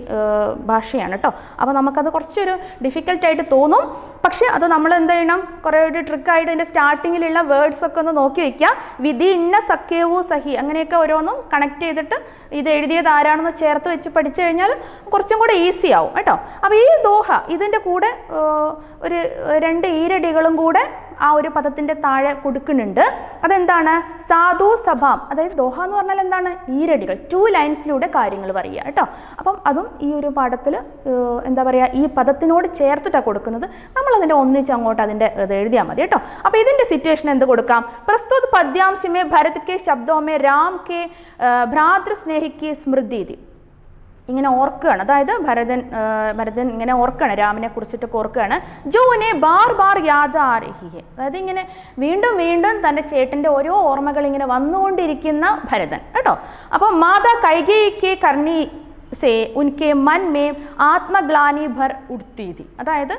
ഭാഷയാണ് കേട്ടോ. അപ്പോൾ നമുക്കത് കുറച്ചൊരു ഡിഫിക്കൽട്ടായിട്ട് തോന്നും, പക്ഷേ അത് നമ്മൾ എന്ത് ചെയ്യണം, കുറേ ഒരു ട്രിക്കായിട്ട് ഇതിൻ്റെ സ്റ്റാർട്ടിങ്ങിലുള്ള വേർഡ്സൊക്കെ ഒന്ന് നോക്കി വയ്ക്കുക. വിധി ഇന്ന സഖ്യവോ സഹി അങ്ങനെയൊക്കെ ഓരോന്നും കണക്ട് ചെയ്തിട്ട് ഇത് എഴുതിയത് ആരാണെന്ന് ചേർത്ത് വെച്ച് പഠിച്ചു കഴിഞ്ഞാൽ കുറച്ചും കൂടെ ഈസി ആവും കേട്ടോ. അപ്പോൾ ഈ ദോഹ ഇതിൻ്റെ കൂടെ ഒരു 2 ഈരടികളും കൂടെ ആ ഒരു പദത്തിൻ്റെ താഴെ കൊടുക്കുന്നുണ്ട്. അതെന്താണ്, സാധു സഭാം, അതായത് ദോഹ എന്ന് പറഞ്ഞാൽ എന്താണ്, ഈരടികൾ, 2 ലൈൻസിലൂടെ കാര്യങ്ങൾ പറയുക കേട്ടോ. അപ്പം അതും ഈ ഒരു പാഠത്തിൽ എന്താ പറയുക, ഈ പദത്തിനോട് ചേർത്തിട്ടാണ് കൊടുക്കുന്നത്. നമ്മളതിൻ്റെ ഒന്നിച്ച് അങ്ങോട്ട് അതിൻ്റെ ഇത് എഴുതിയാൽ മതി കേട്ടോ. അപ്പോൾ ഇതിൻ്റെ സിറ്റുവേഷൻ എന്ത് കൊടുക്കാം, പ്രസ്തുത പദ്യാംശമേ ഭരത് കെ ശബ്ദോമേ രാം കെ ഭ്രാതൃ സ്നേഹിക്ക് സ്മൃതി, ഇങ്ങനെ ഓർക്കുകയാണ്, അതായത് ഭരതൻ ഇങ്ങനെ ഓർക്കുകയാണ്, രാമനെ കുറിച്ചിട്ടൊക്കെ ഓർക്കുകയാണ്. ജോനെ ബാർ ബാർ യാദ് ആ രഹി ഹെ, അതായത് ഇങ്ങനെ വീണ്ടും വീണ്ടും തൻ്റെ ചേട്ടൻ്റെ ഓരോ ഓർമ്മകൾ ഇങ്ങനെ വന്നുകൊണ്ടിരിക്കുന്ന ഭരതൻ കേട്ടോ. അപ്പോൾ മാതാ കൈകേയിക്ക് കർണി സേ ഉൻകെ മൻ മേ ആത്മഗ്ലാനി ഭർ ഉടുത്തീതി, അതായത്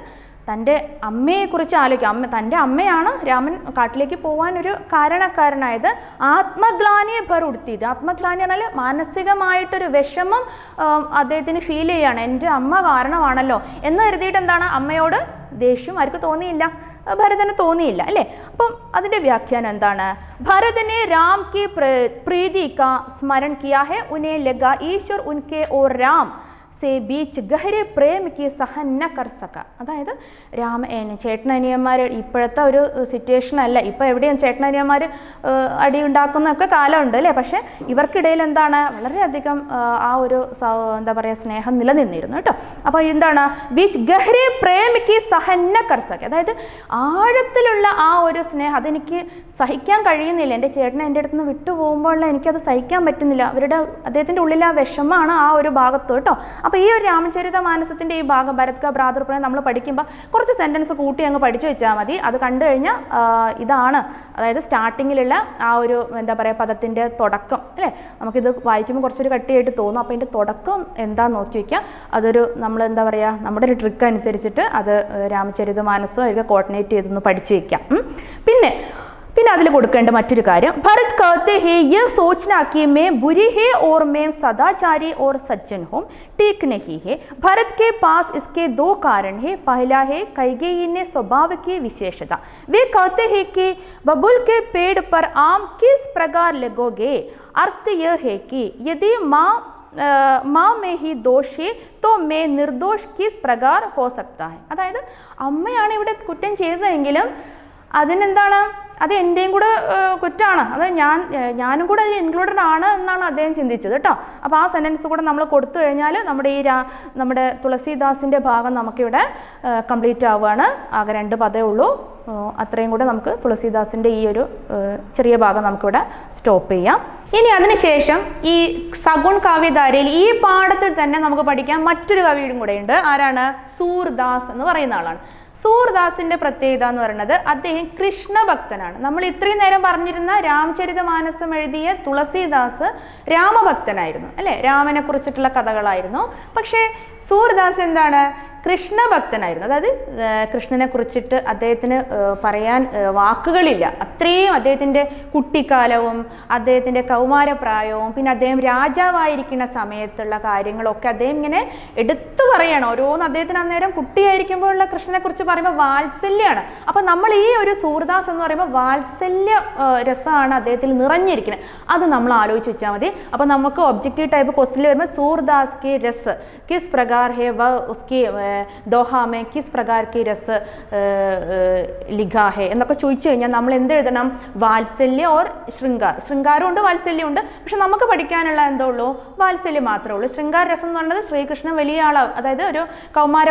തൻ്റെ അമ്മയെക്കുറിച്ച് ആലോചിക്കുക. തൻ്റെ അമ്മയാണ് രാമൻ കാട്ടിലേക്ക് പോകാനൊരു കാരണക്കാരനായത്. ആത്മഗ്ലാനിയെ ഭർ ഉടുത്തിയത്, ആത്മഗ്ലാനി പറഞ്ഞാൽ മാനസികമായിട്ടൊരു വിഷമം അദ്ദേഹത്തിന് ഫീൽ ചെയ്യുകയാണ്, എൻ്റെ അമ്മ കാരണമാണല്ലോ എന്ന് കരുതിയിട്ട് എന്താണ്, അമ്മയോട് ദേഷ്യം ആർക്ക് തോന്നിയില്ല, ഭരതന് തോന്നിയില്ല അല്ലേ. അപ്പം അതിൻ്റെ വ്യാഖ്യാനം എന്താണ്, ഭരതനെ രാം കി പ്രീതി കാ സ്മരൺ കിയാ ഹെ ഉനെ ലഗാ ഈശ്വർ ഉൻകെ ഓർ രാം സേ ബീച്ച് ഗഹരെ പ്രേം കി സഹൻ ന കർ സക, അതായത് ചേട്ടനനിയന്മാർ ഇപ്പോഴത്തെ ഒരു സിറ്റുവേഷൻ അല്ല, ഇപ്പോൾ എവിടെയും ചേട്ടനനിയന്മാർ അടി ഉണ്ടാക്കുന്നൊക്കെ കാലമുണ്ട് അല്ലേ, പക്ഷേ ഇവർക്കിടയിൽ എന്താണ് വളരെയധികം ആ ഒരു എന്താ പറയുക സ്നേഹം നിലനിന്നിരുന്നു കേട്ടോ. അപ്പോൾ എന്താണ്, ബീച്ച് ഗഹരെ പ്രേം കി സഹൻ ന കർ സക, അതായത് ആഴത്തിലുള്ള ആ ഒരു സ്നേഹം അതെനിക്ക് സഹിക്കാൻ കഴിയുന്നില്ല, എൻ്റെ ചേട്ടനെ എൻ്റെ അടുത്ത് നിന്ന് വിട്ടു പോകുമ്പോൾ എനിക്കത് സഹിക്കാൻ പറ്റുന്നില്ല, അദ്ദേഹത്തിൻ്റെ ഉള്ളിൽ ആ വിഷമമാണ് ആ ഒരു ഭാഗത്ത് കേട്ടോ. അപ്പോൾ ഈ ഒരു രാമചരിത മാനസത്തിൻ്റെ ഈ ഭാഗം ഭരത് കാ ഭ്രാതൃ പ്രേം നമ്മൾ പഠിക്കുമ്പോൾ കുറച്ച് സെൻറ്റൻസ് കൂട്ടി അങ്ങ് പഠിച്ചു വെച്ചാൽ മതി. അത് കണ്ടു കഴിഞ്ഞാൽ ഇതാണ്, അതായത് സ്റ്റാർട്ടിങ്ങിലുള്ള ആ ഒരു എന്താ പറയുക പദത്തിൻ്റെ തുടക്കം അല്ലേ, നമുക്കിത് വായിക്കുമ്പോൾ കുറച്ചൊരു കട്ടിയായിട്ട് തോന്നും. അപ്പോൾ അതിൻ്റെ തുടക്കം എന്താണെന്ന് നോക്കി വയ്ക്കുക. അതൊരു നമ്മൾ എന്താ പറയുക നമ്മുടെ ഒരു ട്രിക്ക് അനുസരിച്ചിട്ട് അത് രാമചരിത മാനസം അതിൽ കോർഡിനേറ്റ് ചെയ്തൊന്ന് പഠിച്ചു വയ്ക്കാം. പിന്നെ അതിൽ കൊടുക്കേണ്ട മറ്റൊരു കാര്യം, ഭരത് कहते हैं ये सोचना कि मैं बुरी है और मैं सदाचारी और सज्जन हूँ ठीक नहीं है। भरत के पास इसके 2 कारण है। पहला है कैकेयी ने स्वभाव की विशेषता, वे कहते हैं कि बबुल के पेड़ पर आम किस प्रकार लगोगे, अर्थ यह है कि यदि माँ में ही दोष है तो मैं निर्दोष किस प्रकार हो सकता है, അതായത് അമ്മയാണ് ഇവിടെ കുറ്റം ചെയ്തതെങ്കിലും അതിനെന്താണ്, അത് എൻ്റെയും കൂടെ കുറ്റമാണ്, അത് ഞാനും കൂടെ അതിൽ ഇൻക്ലൂഡഡ് ആണ് എന്നാണ് അദ്ദേഹം ചിന്തിച്ചത് കേട്ടോ. അപ്പോൾ ആ സെൻറ്റൻസ് കൂടെ നമ്മൾ കൊടുത്തു കഴിഞ്ഞാൽ നമ്മുടെ തുളസീദാസിൻ്റെ ഭാഗം നമുക്കിവിടെ കംപ്ലീറ്റ് ആവുകയാണ്. ആകെ 2 പദമേ ഉള്ളൂ, അത്രയും കൂടെ നമുക്ക് തുളസീദാസിൻ്റെ ഈ ഒരു ചെറിയ ഭാഗം നമുക്കിവിടെ സ്റ്റോപ്പ് ചെയ്യാം. ഇനി അതിനുശേഷം ഈ സഗുൺ കാവ്യധാരയിൽ ഈ പാഠത്തിൽ തന്നെ നമുക്ക് പഠിക്കാൻ മറ്റൊരു കവിയും കൂടെ ഉണ്ട്. ആരാണ്, സൂർദാസ് എന്ന് പറയുന്ന ആളാണ്. സൂർദാസിന്റെ പ്രത്യേകത എന്ന് പറയുന്നത് അദ്ദേഹം കൃഷ്ണഭക്തനാണ്. നമ്മൾ ഇത്രയും നേരം പറഞ്ഞിരുന്ന രാമചരിതമാനസം എഴുതിയ തുളസീദാസ് രാമഭക്തനായിരുന്നു അല്ലെ, രാമനെ കുറിച്ചിട്ടുള്ള കഥകളായിരുന്നു. പക്ഷേ സൂർദാസ് എന്താണ്, കൃഷ്ണഭക്തനായിരുന്നു. അതായത് കൃഷ്ണനെ കുറിച്ചിട്ട് അദ്ദേഹത്തിന് പറയാൻ വാക്കുകളില്ല. അത്രയും അദ്ദേഹത്തിൻ്റെ കുട്ടിക്കാലവും അദ്ദേഹത്തിൻ്റെ കൗമാരപ്രായവും പിന്നെ അദ്ദേഹം രാജാവായിരിക്കുന്ന സമയത്തുള്ള കാര്യങ്ങളൊക്കെ അദ്ദേഹം ഇങ്ങനെ എടുത്തു പറയണം. ഓരോന്ന് അദ്ദേഹത്തിന് അന്നേരം കുട്ടിയായിരിക്കുമ്പോഴുള്ള കൃഷ്ണനെ കുറിച്ച് പറയുമ്പോൾ വാത്സല്യമാണ്. അപ്പം നമ്മൾ ഈ ഒരു സൂർദാസ് എന്ന് പറയുമ്പോൾ വാത്സല്യ രസമാണ് അദ്ദേഹത്തിൽ നിറഞ്ഞിരിക്കുന്നത്. അത് നമ്മൾ ആലോചിച്ച് വെച്ചാൽ മതി. അപ്പം നമുക്ക് ഒബ്ജക്റ്റീവ് ടൈപ്പ് ക്വസ്റ്റ്യനിൽ വരുമ്പോൾ സൂർദാസ് കി രസ് കിസ് പ്രകാർ ഹെ വ ഉസ്കി दोहा में किस प्रकार की रस लिखा है എന്നൊക്കെ ചോദിച്ചു കഴിഞ്ഞാൽ നമ്മൾ എന്ത് എഴുതണം, വാത്സല്യ ഓർ ശൃംഗാർ. ശൃംഗാരമുണ്ട് വാത്സല്യമുണ്ട്, പക്ഷെ നമുക്ക് പഠിക്കാനുള്ള എന്തോ ഉള്ളൂ, വാത്സല്യം മാത്രമേ ഉള്ളൂ. ശൃംഗാര രസം എന്ന് പറയുന്നത് ശ്രീകൃഷ്ണൻ വലിയ ആളാവും, അതായത് ഒരു കൗമാര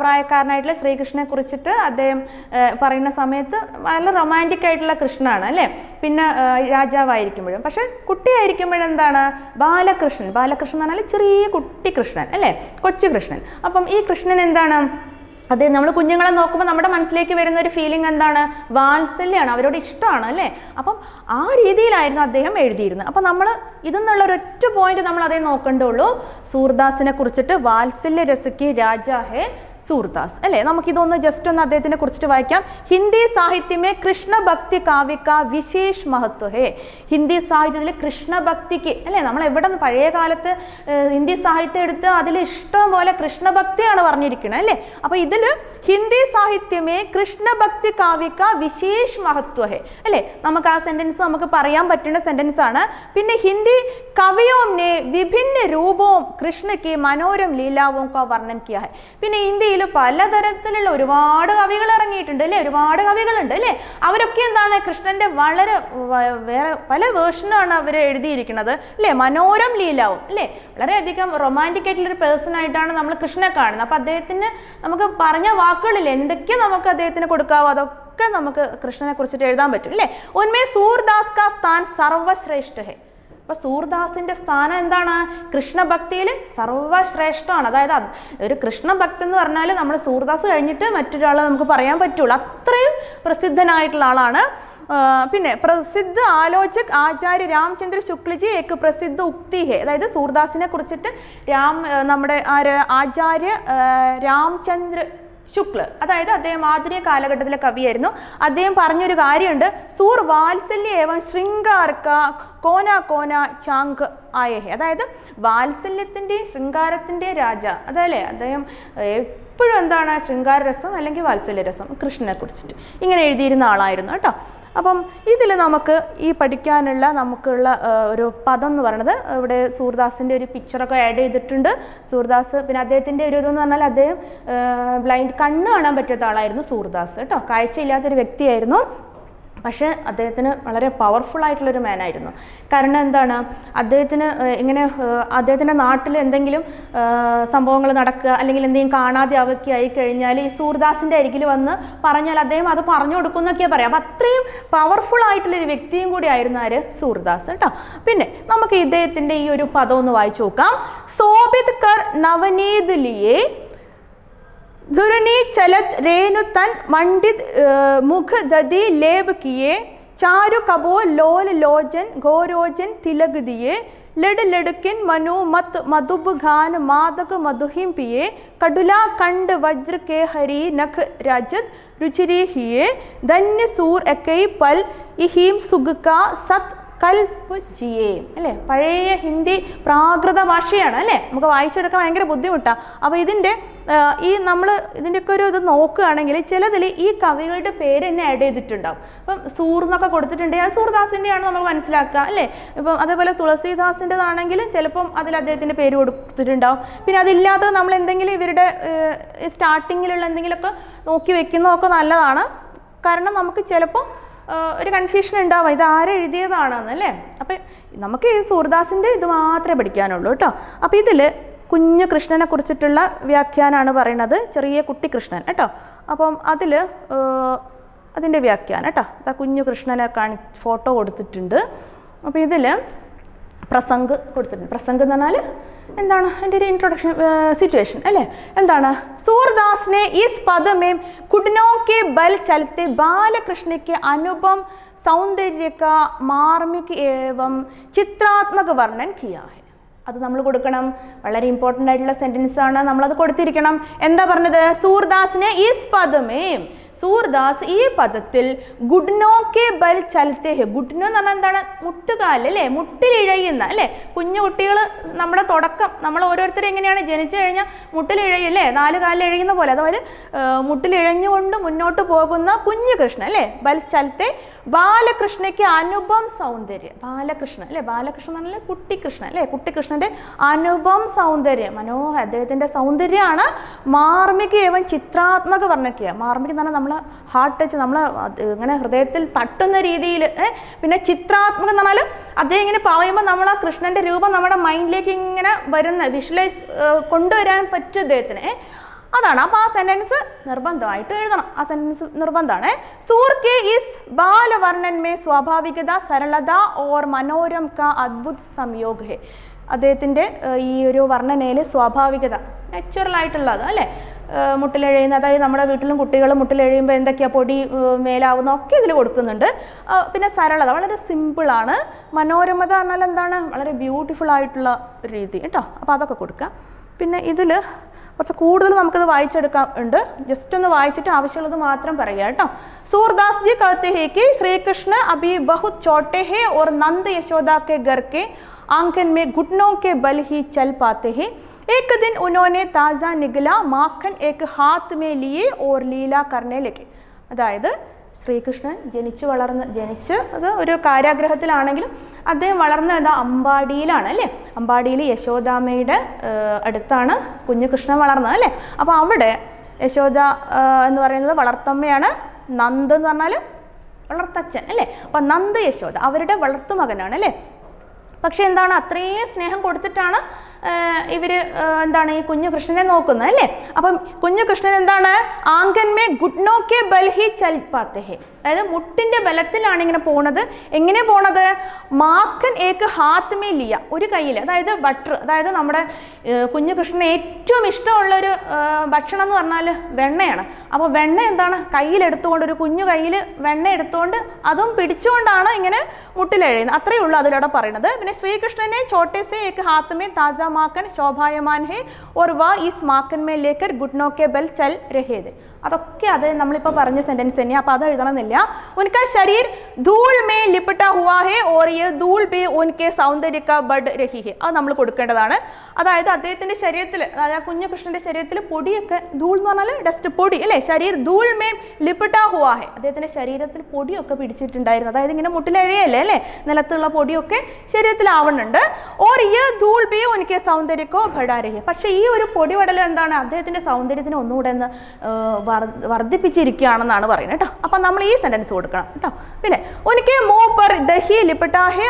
പ്രായക്കാരനായിട്ടുള്ള ശ്രീകൃഷ്ണനെ കുറിച്ചിട്ട് അദ്ദേഹം പറയുന്ന സമയത്ത് നല്ല റൊമാൻറ്റിക് ആയിട്ടുള്ള കൃഷ്ണനാണ് അല്ലേ. പിന്നെ രാജാവായിരിക്കുമ്പോഴും, പക്ഷെ കുട്ടിയായിരിക്കുമ്പോഴെന്താണ് ബാലകൃഷ്ണൻ. ബാലകൃഷ്ണൻ എന്ന് പറഞ്ഞാൽ ചെറിയ കുട്ടി കൃഷ്ണൻ അല്ലേ, കൊച്ചു കൃഷ്ണൻ. അപ്പം ഈ കൃഷ്ണൻ എന്താണ്, അത് നമ്മൾ കുഞ്ഞുങ്ങളെ നോക്കുമ്പോൾ നമ്മുടെ മനസ്സിലേക്ക് വരുന്ന ഒരു ഫീലിംഗ് എന്താണ്, വാത്സല്യമാണ്, അവരോട് ഇഷ്ടമാണ് അല്ലേ. അപ്പം ആ രീതിയിലായിരുന്നു അദ്ദേഹം എഴുതിയിരുന്നത്. അപ്പം നമ്മൾ ഇതെന്നുള്ള ഒരൊറ്റ പോയിന്റ് നമ്മൾ അതേ നോക്കേണ്ടുള്ളൂ. സൂർദാസിനെ കുറിച്ചിട്ട് വാത്സല്യ രസയ്ക്ക് രാജാ ഹേ सूरदास अल्ले നമുക്കിതൊന്ന് ജസ്റ്റ് ഒന്ന് അദ്ദേഹത്തിനെ കുറിച്ചിട്ട് വായിക്കാം. ഹിന്ദി സാഹിത്യമേ കൃഷ്ണഭക്തി കാവ്യക വിശേഷ മഹത്വ ഹേ. ഹിന്ദി സാഹിത്യത്തിൽ കൃഷ്ണഭക്തിക്ക് അല്ലേ, നമ്മൾ എവിടെ നിന്ന് പഴയ കാലത്ത് ഹിന്ദി സാഹിത്യം എടുത്ത് അതിൽ ഇഷ്ടം പോലെ കൃഷ്ണഭക്തിയാണ് പറഞ്ഞിരിക്കുന്നത് അല്ലേ. അപ്പോൾ ഇതിൽ ഹിന്ദി സാഹിത്യമേ കൃഷ്ണഭക്തി കാവ്യക വിശേഷ മഹത്വ ഹേ അല്ലേ. നമുക്ക് ആ സെന്റൻസ് നമുക്ക് പറയാൻ പറ്റുന്ന സെന്റൻസ് ആണ്. പിന്നെ ഹിന്ദി കവിയോം ने विभिन्न रूपों कृष्ण की मनोरम लीलाओं का वर्णन किया है. പിന്നെ ഹിന്ദി പലതരത്തിലുള്ള ഒരുപാട് കവികൾ ഇറങ്ങിയിട്ടുണ്ട് അല്ലേ, ഒരുപാട് കവികളുണ്ട് അല്ലേ. അവരൊക്കെ എന്താണ് കൃഷ്ണന്റെ വളരെ വേറെ പല വേർഷനാണ് അവർ എഴുതിയിരിക്കുന്നത് അല്ലേ. മനോരം ലീലാവും അല്ലേ, വളരെയധികം റൊമാൻറ്റിക് ആയിട്ടുള്ളൊരു പേഴ്സൺ ആയിട്ടാണ് നമ്മൾ കൃഷ്ണനെ കാണുന്നത്. അപ്പം അദ്ദേഹത്തിന് നമുക്ക് പറഞ്ഞ വാക്കുകളിൽ എന്തൊക്കെ നമുക്ക് അദ്ദേഹത്തിന് കൊടുക്കാവോ അതൊക്കെ നമുക്ക് കൃഷ്ണനെ കുറിച്ചിട്ട് എഴുതാൻ പറ്റും അല്ലേ. ഉന്മേ സൂർദാസ് കാ സ്ഥാൻ സർവശ്രേഷ്ഠ ഹേ. അപ്പോൾ സൂർദാസിൻ്റെ സ്ഥാനം എന്താണ്, കൃഷ്ണഭക്തിയിൽ സർവശ്രേഷ്ഠമാണ്. അതായത് ഒരു കൃഷ്ണഭക്തൻ എന്ന് പറഞ്ഞാൽ നമ്മൾ സൂർദാസ് കഴിഞ്ഞിട്ട് മറ്റൊരാളെ നമുക്ക് പറയാൻ പറ്റുള്ളൂ, അത്രയും പ്രസിദ്ധനായിട്ടുള്ള ആളാണ്. പിന്നെ പ്രസിദ്ധ ആലോചക് ആചാര്യ രാമചന്ദ്ര ശുക്ലജി ഏക്ക് പ്രസിദ്ധ ഉക്തി ഹേ. അതായത് സൂർദാസിനെ കുറിച്ചിട്ട് നമ്മുടെ ആചാര്യ രാമചന്ദ്ര ശുക്ല, അതായത് അദ്ദേഹം ആധുനിക കാലഘട്ടത്തിലെ കവിയായിരുന്നു. അദ്ദേഹം പറഞ്ഞൊരു കാര്യമുണ്ട്, സൂർ വാത്സല്യ ഏവം ശൃംഗാർക്ക കോന കോന ചാങ്ക് ആയേ. അതായത് വാത്സല്യത്തിൻ്റെയും ശൃംഗാരത്തിൻ്റെയും രാജ അതല്ലേ. അദ്ദേഹം എപ്പോഴും എന്താണ് ശൃംഗാര രസം അല്ലെങ്കിൽ വാത്സല്യ രസം കൃഷ്ണനെ കുറിച്ചിട്ട് ഇങ്ങനെ എഴുതിയിരുന്ന ആളായിരുന്നു കേട്ടോ. അപ്പം ഇതിൽ നമുക്ക് ഈ പഠിക്കാനുള്ള നമുക്കുള്ള ഒരു പദം എന്ന് പറയുന്നത് ഇവിടെ സൂർദാസിൻ്റെ ഒരു പിക്ചറൊക്കെ ആഡ് ചെയ്തിട്ടുണ്ട്. സൂർദാസ് പിന്നെ അദ്ദേഹത്തിൻ്റെ ഒരു ഇതെന്ന് പറഞ്ഞാൽ അദ്ദേഹം ബ്ലൈൻഡ്, കണ്ണ് കാണാൻ പറ്റാത്ത ആളായിരുന്നു സൂർദാസ് കേട്ടോ. കാഴ്ചയില്ലാത്തൊരു വ്യക്തിയായിരുന്നു. പക്ഷേ അദ്ദേഹത്തിന് വളരെ പവർഫുൾ ആയിട്ടുള്ളൊരു മാനായിരുന്നു. കാരണം എന്താണ്, അദ്ദേഹത്തിന് ഇങ്ങനെ അദ്ദേഹത്തിൻ്റെ നാട്ടിൽ എന്തെങ്കിലും സംഭവങ്ങൾ നടക്കുക അല്ലെങ്കിൽ എന്തെങ്കിലും കാണാതെ അവയ്ക്ക് ആയി കഴിഞ്ഞാൽ ഈ സൂർദാസിൻ്റെ അരികിൽ വന്ന് പറഞ്ഞാൽ അദ്ദേഹം അത് പറഞ്ഞു കൊടുക്കുന്നൊക്കെയാണ് പറയാം. അപ്പം അത്രയും പവർഫുൾ ആയിട്ടുള്ളൊരു വ്യക്തിയും കൂടി ആയിരുന്നു ആര്, സൂർദാസ് കേട്ടോ. പിന്നെ നമുക്ക് ഇദ്ദേഹത്തിൻ്റെ ഈ ഒരു പദം ഒന്ന് വായിച്ചു നോക്കാം. സോബിത് കർ നവനീത് ലിയേ धुरनी चलत रेणु तन मंडित मुख दधि लेब किए चारु कबो लोल लोजन घोरोजन तिलक दिए लड लड़किन मनु मत मधुब घान मादक मधुहिम पिए कडुला कंड वज्र के हरी नख रजत रुचिरी हिए धन्य सूर एकई पल इहिम सुग का सत കൽപ്പ് ജിയേ അല്ലേ. പഴയ ഹിന്ദി പ്രാകൃത ഭാഷയാണ് അല്ലേ, നമുക്ക് വായിച്ചെടുക്കാൻ ഭയങ്കര ബുദ്ധിമുട്ടാണ്. അപ്പോൾ ഇതിൻ്റെ ഈ നമ്മൾ ഇതിൻ്റെയൊക്കെ ഒരു ഇത് നോക്കുകയാണെങ്കിൽ ചിലതിൽ ഈ കവികളുടെ പേര് തന്നെ ആഡ് ചെയ്തിട്ടുണ്ടാവും. ഇപ്പം സൂർ എന്നൊക്കെ കൊടുത്തിട്ടുണ്ടെങ്കിൽ അത് സൂർദാസിൻ്റെയാണ് നമ്മൾ മനസ്സിലാക്കുക അല്ലേ. ഇപ്പം അതേപോലെ തുളസീദാസിൻ്റെതാണെങ്കിലും ചിലപ്പം അതിൽ അദ്ദേഹത്തിൻ്റെ പേര് കൊടുത്തിട്ടുണ്ടാവും. പിന്നെ അതില്ലാതെ നമ്മൾ എന്തെങ്കിലും ഇവരുടെ സ്റ്റാർട്ടിങ്ങിലുള്ള എന്തെങ്കിലുമൊക്കെ നോക്കി വെക്കുന്നതൊക്കെ നല്ലതാണ്. കാരണം നമുക്ക് ചിലപ്പോൾ ഒരു കൺഫ്യൂഷൻ ഉണ്ടാവും, ഇത് ആരെഴുതിയതാണെന്ന് അല്ലേ. അപ്പം നമുക്ക് ഈ സൂർദാസിൻ്റെ ഇത് മാത്രമേ പഠിക്കാനുള്ളൂ കേട്ടോ. അപ്പോൾ ഇതിൽ കുഞ്ഞു കൃഷ്ണനെ കുറിച്ചിട്ടുള്ള വ്യാഖ്യാനമാണ് പറയുന്നത്, ചെറിയ കുട്ടി കൃഷ്ണൻ കേട്ടോ. അപ്പം അതിൽ അതിൻ്റെ വ്യാഖ്യാനം കേട്ടോ. ആ കുഞ്ഞു കൃഷ്ണനെ ഫോട്ടോ കൊടുത്തിട്ടുണ്ട്. അപ്പോൾ ഇതിൽ പ്രസംഗ് കൊടുത്തിട്ടുണ്ട്. പ്രസംഗ് എന്ന് പറഞ്ഞാൽ എന്താണ് എൻ്റെ ഒരു ഇൻട്രൊഡക്ഷൻ സിറ്റുവേഷൻ അല്ലേ? എന്താണ്? സൂർദാസിനെ ഈസ് പദ में घुटनों के बल चलते बालकृष्ण के अनुपम सौंदर्य का मार्मिक एवं चित्रात्मक वर्णन किया है. അത് നമ്മൾ കൊടുക്കണം. വളരെ ഇമ്പോർട്ടൻ്റ് ആയിട്ടുള്ള സെൻറ്റൻസ് ആണ്, നമ്മളത് കൊടുത്തിരിക്കണം. എന്താ പറഞ്ഞത്? സൂർദാസിനെ ഈസ് പദമേം, സൂർദാസ് ഈ പദത്തിൽ ഗുഡ്നോ കെ ബൽ ചലത്തെ ഹെ. ഗുഡ്നോ എന്ന് പറഞ്ഞാൽ എന്താണ്? മുട്ടുകാല് അല്ലേ, മുട്ടിലിഴയുന്ന അല്ലേ. കുഞ്ഞു കുട്ടികൾ നമ്മുടെ തുടക്കം, നമ്മൾ ഓരോരുത്തരും എങ്ങനെയാണ് ജനിച്ചു കഴിഞ്ഞാൽ മുട്ടിലിഴയല്ലേ, 4 കാലിൽ എഴയുന്ന പോലെ, അതായത് മുട്ടിലിഴഞ്ഞുകൊണ്ട് മുന്നോട്ട് പോകുന്ന കുഞ്ഞു കൃഷ്ണൻ അല്ലേ. ബൽ ചലത്തെ ബാലകൃഷ്ണയ്ക്ക് അനുപം സൗന്ദര്യം. ബാലകൃഷ്ണ അല്ലേ, ബാലകൃഷ്ണൻ എന്ന് പറഞ്ഞാൽ കുട്ടിക്കൃഷ്ണൻ അല്ലേ, കുട്ടിക്കൃഷ്ണൻ്റെ അനുപം സൗന്ദര്യം, മനോഹര അദ്ദേഹത്തിൻ്റെ സൗന്ദര്യമാണ് മാർമിക ഏവം ചിത്രാത്മക വർണ്ണയ്ക്കുക. മാർമിക എന്ന് പറഞ്ഞാൽ നമ്മൾ ഹാർട്ട് ടച്ച്, നമ്മൾ ഇങ്ങനെ ഹൃദയത്തിൽ തട്ടുന്ന രീതിയിൽ. പിന്നെ ചിത്രാത്മകം എന്ന് പറഞ്ഞാൽ അദ്ദേഹം ഇങ്ങനെ പറയുമ്പോൾ നമ്മൾ ആ കൃഷ്ണൻ്റെ രൂപം നമ്മുടെ മൈൻഡിലേക്ക് ഇങ്ങനെ വരുന്ന വിഷ്വലൈസ് കൊണ്ടുവരാൻ പറ്റും അദ്ദേഹത്തിന്. അതാണ്. അപ്പോൾ ആ സെൻറ്റൻസ് നിർബന്ധമായിട്ട് എഴുതണം. ആ സെൻറ്റൻസ് നിർബന്ധമാണ്. സൂർ കെ ഇസ് ബാലവർണ്ണൻ മേ സ്വാഭാവികത സരളത ഓർ മനോരം കാ അദ്ഭുത സംयोग ഹെ. അദ്ദേഹത്തിൻ്റെ ഈ ഒരു വർണ്ണനയിൽ സ്വാഭാവികത, നാച്ചുറൽ ആയിട്ടുള്ളത് അല്ലേ. മുട്ടിലെഴയുന്ന, അതായത് നമ്മുടെ വീട്ടിലും കുട്ടികൾ മുട്ടിലെഴിയുമ്പോൾ എന്തൊക്കെയാണ് പൊടി മേലാവുന്ന ഒക്കെ ഇതിൽ കൊടുക്കുന്നുണ്ട്. പിന്നെ സരളത, വളരെ സിമ്പിളാണ്. മനോരമത പറഞ്ഞാൽ എന്താണ്? വളരെ ബ്യൂട്ടിഫുൾ ആയിട്ടുള്ള ഒരു രീതി കേട്ടോ. അപ്പോൾ അതൊക്കെ കൊടുക്കുക. പിന്നെ ഇതിൽ കുറച്ച് കൂടുതൽ നമുക്കിത് വായിച്ചെടുക്കാൻ ഉണ്ട്. ജസ്റ്റ് ഒന്ന് വായിച്ചിട്ട് ആവശ്യമുള്ളത് മാത്രം പറയുക കേട്ടോ. सूरदास जी कहते हैं कि श्री कृष्ण अभी बहुत छोटे हैं और नंद यशोदा के घर के आंगन में घुटनों के बल ही चल पाते हैं. एक दिन उन्होंने ताज़ा निगला माखन एक हाथ में लिए और लीला करने लगे. അതായത് ശ്രീകൃഷ്ണൻ ജനിച്ച് അത് ഒരു കാരാഗ്രഹത്തിലാണെങ്കിലും അദ്ദേഹം വളർന്നത് അമ്പാടിയിലാണ് അല്ലേ. അമ്പാടിയിൽ യശോദാമ്മയുടെ അടുത്താണ് കുഞ്ഞുകൃഷ്ണൻ വളർന്നത് അല്ലേ. അപ്പോൾ അവിടെ യശോദ എന്ന് പറയുന്നത് വളർത്തമ്മയാണ്, നന്ദ് എന്ന് പറഞ്ഞാൽ വളർത്തച്ഛൻ അല്ലേ. അപ്പം നന്ദ് യശോദ അവരുടെ വളർത്തുമകനാണ് അല്ലേ. പക്ഷെ എന്താണ്, അത്രയും സ്നേഹം കൊടുത്തിട്ടാണ് ഇവർ എന്താണ് ഈ കുഞ്ഞു കൃഷ്ണനെ നോക്കുന്നത് അല്ലേ. അപ്പം കുഞ്ഞു കൃഷ്ണൻ എന്താണ്? ആംഗൻമേ ഗുഡ്നോ കെ ബൽ ഹി ചൽ പാത്തെ ഹെ, അതായത് മുട്ടിൻ്റെ ബലത്തിലാണ് ഇങ്ങനെ പോണത്. എങ്ങനെ പോണത്? മാക്കൻ ഏക്ക് ഹാത്ത് മേ ലിയ, ഒരു കയ്യിൽ, അതായത് ബട്ടർ, അതായത് നമ്മുടെ കുഞ്ഞു കൃഷ്ണന് ഏറ്റവും ഇഷ്ടമുള്ളൊരു ഭക്ഷണം എന്ന് പറഞ്ഞാൽ വെണ്ണയാണ്. അപ്പോൾ വെണ്ണ എന്താണ് കയ്യിലെടുത്തുകൊണ്ട്, ഒരു കുഞ്ഞു കയ്യിൽ വെണ്ണ എടുത്തുകൊണ്ട് അതും പിടിച്ചുകൊണ്ടാണ് ഇങ്ങനെ മുട്ടിലെഴുതുന്നത്. അത്രയേ ഉള്ളൂ അതിലൂടെ പറയുന്നത്. പിന്നെ ശ്രീകൃഷ്ണനെ ചോട്ടെ സെ ഏക്ക് ഹാത്ത് മേ താജാ മാക്കൻ ശോഭായമാൻ ഹെ ഓർ വാ ഈസ് മാക്കൻ മേ ലേക്കർ ഗുഡ്നോ കെ ബൽ ചൽ രഹേ थे. അതൊക്കെ അത് നമ്മളിപ്പോൾ പറഞ്ഞ സെൻറ്റൻസ് തന്നെയാണ്. അപ്പോൾ അത് എഴുതണമെന്നില്ല. ഉനका शरीर धूल में लिपटा हुआ है और ये धूल भी उनके सौंदर्य का बढ़ रही है. അത് നമ്മൾ കൊടുക്കേണ്ടതാണ്. അതായത് അദ്ദേഹത്തിൻ്റെ ശരീരത്തിൽ, അതായത് കുഞ്ഞു കൃഷ്ണൻ്റെ ശരീരത്തിൽ പൊടിയൊക്കെ, ധൂൾ എന്ന് പറഞ്ഞാൽ ഡസ്റ്റ്, പൊടി അല്ലേ. ശരീർ ധൂൾ മേ ലിപട്ടാ ഹുവാ ഹെ, അദ്ദേഹത്തിൻ്റെ ശരീരത്തിൽ പൊടിയൊക്കെ പിടിച്ചിട്ടുണ്ടായിരുന്നു. അതായത് ഇങ്ങനെ മുട്ടിലെഴയല്ലേ അല്ലേ, നിലത്തുള്ള പൊടിയൊക്കെ ശരീരത്തിലാവുന്നുണ്ട്. ഓർ ഈ ധൂൾ ബി ഉനക്കെ സൗന്ദര്യക്കോ ബടാ രഹി. പക്ഷേ ഈ ഒരു പൊടിപടലം എന്താണ് അദ്ദേഹത്തിൻ്റെ സൗന്ദര്യത്തിന് ഒന്നുകൂടെ ഒന്ന് വർദ്ധിപ്പിച്ചിരിക്കുകയാണെന്നാണ് പറയുന്നത് കേട്ടോ. അപ്പം നമ്മൾ ഈ സെൻറ്റൻസ് കൊടുക്കണം കേട്ടോ. പിന്നെ ഉനക്കെ മുഹ് പർ ദഹി ലിപട്ടാ ഹെ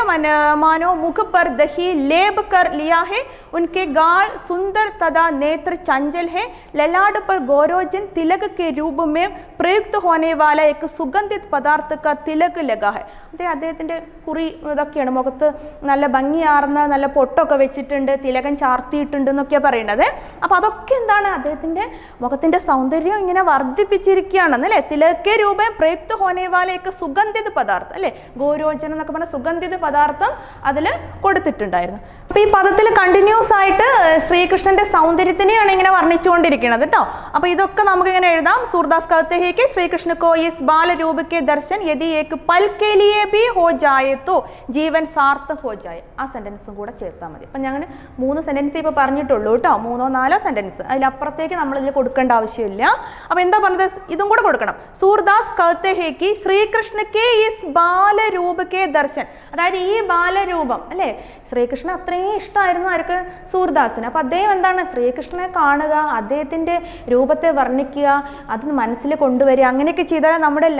മാനോ മുഖ് പർ ദഹി ലേബ് കർ ലിയാ ഹെ. उनके गाल सुंदर तथा नेत्र चंचल है. ललाट पर गौरोजन तिलक के रूप में प्रयुक्त होने वाला एक सुगंधित पदार्थ का तिलक लगा है. അദ്ദേഹത്തിൻ്റെ കുറി ഇതൊക്കെയാണ്, മുഖത്ത് നല്ല ഭംഗിയാർന്ന നല്ല പൊട്ടൊക്കെ വെച്ചിട്ടുണ്ട്, തിലകം ചാർത്തിയിട്ടുണ്ട് എന്നൊക്കെയാണ് പറയുന്നത്. അപ്പോൾ അതൊക്കെ എന്താണ് അദ്ദേഹത്തിൻ്റെ മുഖത്തിൻ്റെ സൗന്ദര്യം ഇങ്ങനെ വർദ്ധിപ്പിച്ചിരിക്കുകയാണെന്ന് അല്ലേ. തിലകെ രൂപം പ്രയുക്ത ഹോനേവാലയൊക്കെ സുഗന്ധിത പദാർത്ഥം അല്ലേ, ഗോരോചനം എന്നൊക്കെ പറഞ്ഞ സുഗന്ധിത പദാർത്ഥം അതിൽ കൊടുത്തിട്ടുണ്ടായിരുന്നു. അപ്പോൾ ഈ പദത്തിൽ കണ്ടിന്യൂസ് ആയിട്ട് ശ്രീകൃഷ്ണന്റെ സൗന്ദര്യത്തിനെയാണ് ഇങ്ങനെ വർണ്ണിച്ചുകൊണ്ടിരിക്കുന്നത് കേട്ടോ. അപ്പോൾ ഇതൊക്കെ നമുക്ക് ഇങ്ങനെ എഴുതാം. സൂർദാസ് कहते हैं कि श्री कृष्ण को इस बाल रूप के दर्शन यदि एक पल के लिए भी हो जाए तो जीवन सार्थक हो जाए. ആ സെന്റൻസും കൂടെ ചേർത്താൽ മതി. അപ്പം ഞങ്ങൾ 3 സെന്റൻസ് ഇപ്പോൾ പറഞ്ഞിട്ടുള്ളൂ കേട്ടോ, 3 4 സെന്റൻസ്, അതിലപ്പുറത്തേക്ക് നമ്മളിതിൽ കൊടുക്കേണ്ട ആവശ്യമില്ല. അപ്പോൾ എന്താ പറഞ്ഞത്, ഇതും കൂടെ കൊടുക്കണം. സൂർദാസ് कहते हैं कि श्री कृष्ण के इस बाल रूप के दर्शन, അതായത് ഈ ബാലരൂപം അല്ലേ, ശ്രീകൃഷ്ണൻ അത്രയും ഇഷ്ടമായിരുന്നു ആർക്ക്, സൂർദാസിന്. അപ്പോൾ അദ്ദേഹം എന്താണ് ശ്രീകൃഷ്ണനെ കാണുക, അദ്ദേഹത്തിൻ്റെ രൂപത്തെ വർണ്ണിക്കുക, അത് മനസ്സിൽ കൊണ്ടുവരിക, അങ്ങനെയൊക്കെ ചെയ്താൽ നമ്മുടെ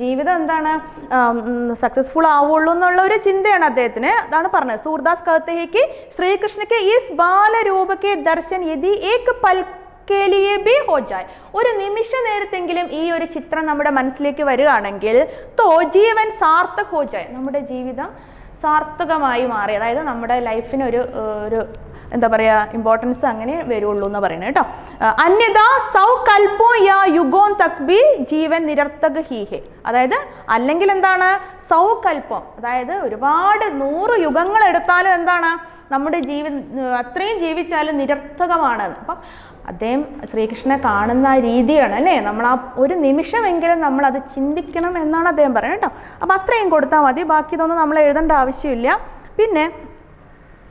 ജീവിതം എന്താണ് സക്സസ്ഫുൾ ആവുള്ളൂ എന്നുള്ള ഒരു ചിന്തയാണ് അദ്ദേഹത്തിന്. അതാണ് പറഞ്ഞത്. സൂർദാസ് कहते हैं कि श्री कृष्ण के इस बाल रूप के दर्शन यदि एक पल के लिए भी हो जाए, ഒരു നിമിഷ നേരത്തെങ്കിലും ഈ ഒരു ചിത്രം നമ്മുടെ മനസ്സിലേക്ക് വരികയാണെങ്കിൽ तो जीवन सार्थक हो जाए, നമ്മുടെ ജീവിതം സാർത്ഥകമായി മാറി, അതായത് നമ്മുടെ ലൈഫിന് ഒരു എന്താ പറയുക ഇമ്പോർട്ടൻസ് അങ്ങനെ വരുള്ളൂ എന്ന് പറയുന്നത് കേട്ടോ. അന്യത സൗകൽപ്പോ യാ യുഗോൻ തക്ബി ജീവൻ നിരർത്ഥക ഹീഹെ. അതായത് അല്ലെങ്കിൽ എന്താണ് സൗകൽപ്പം, അതായത് ഒരുപാട് 100 യുഗങ്ങൾ എടുത്താലും എന്താണ് നമ്മുടെ അത്രയും ജീവിച്ചാലും നിരർത്ഥകമാണ്. അപ്പം അദ്ദേഹം ശ്രീകൃഷ്ണനെ കാണുന്ന ആ രീതിയാണ് അല്ലേ, നമ്മൾ ആ ഒരു നിമിഷമെങ്കിലും നമ്മൾ അത് ചിന്തിക്കണം എന്നാണ് അദ്ദേഹം പറയുന്നത് കേട്ടോ. അപ്പം അത്രയും കൊടുത്താൽ മതി, ബാക്കി ഇതൊന്നും നമ്മൾ എഴുതേണ്ട ആവശ്യമില്ല. പിന്നെ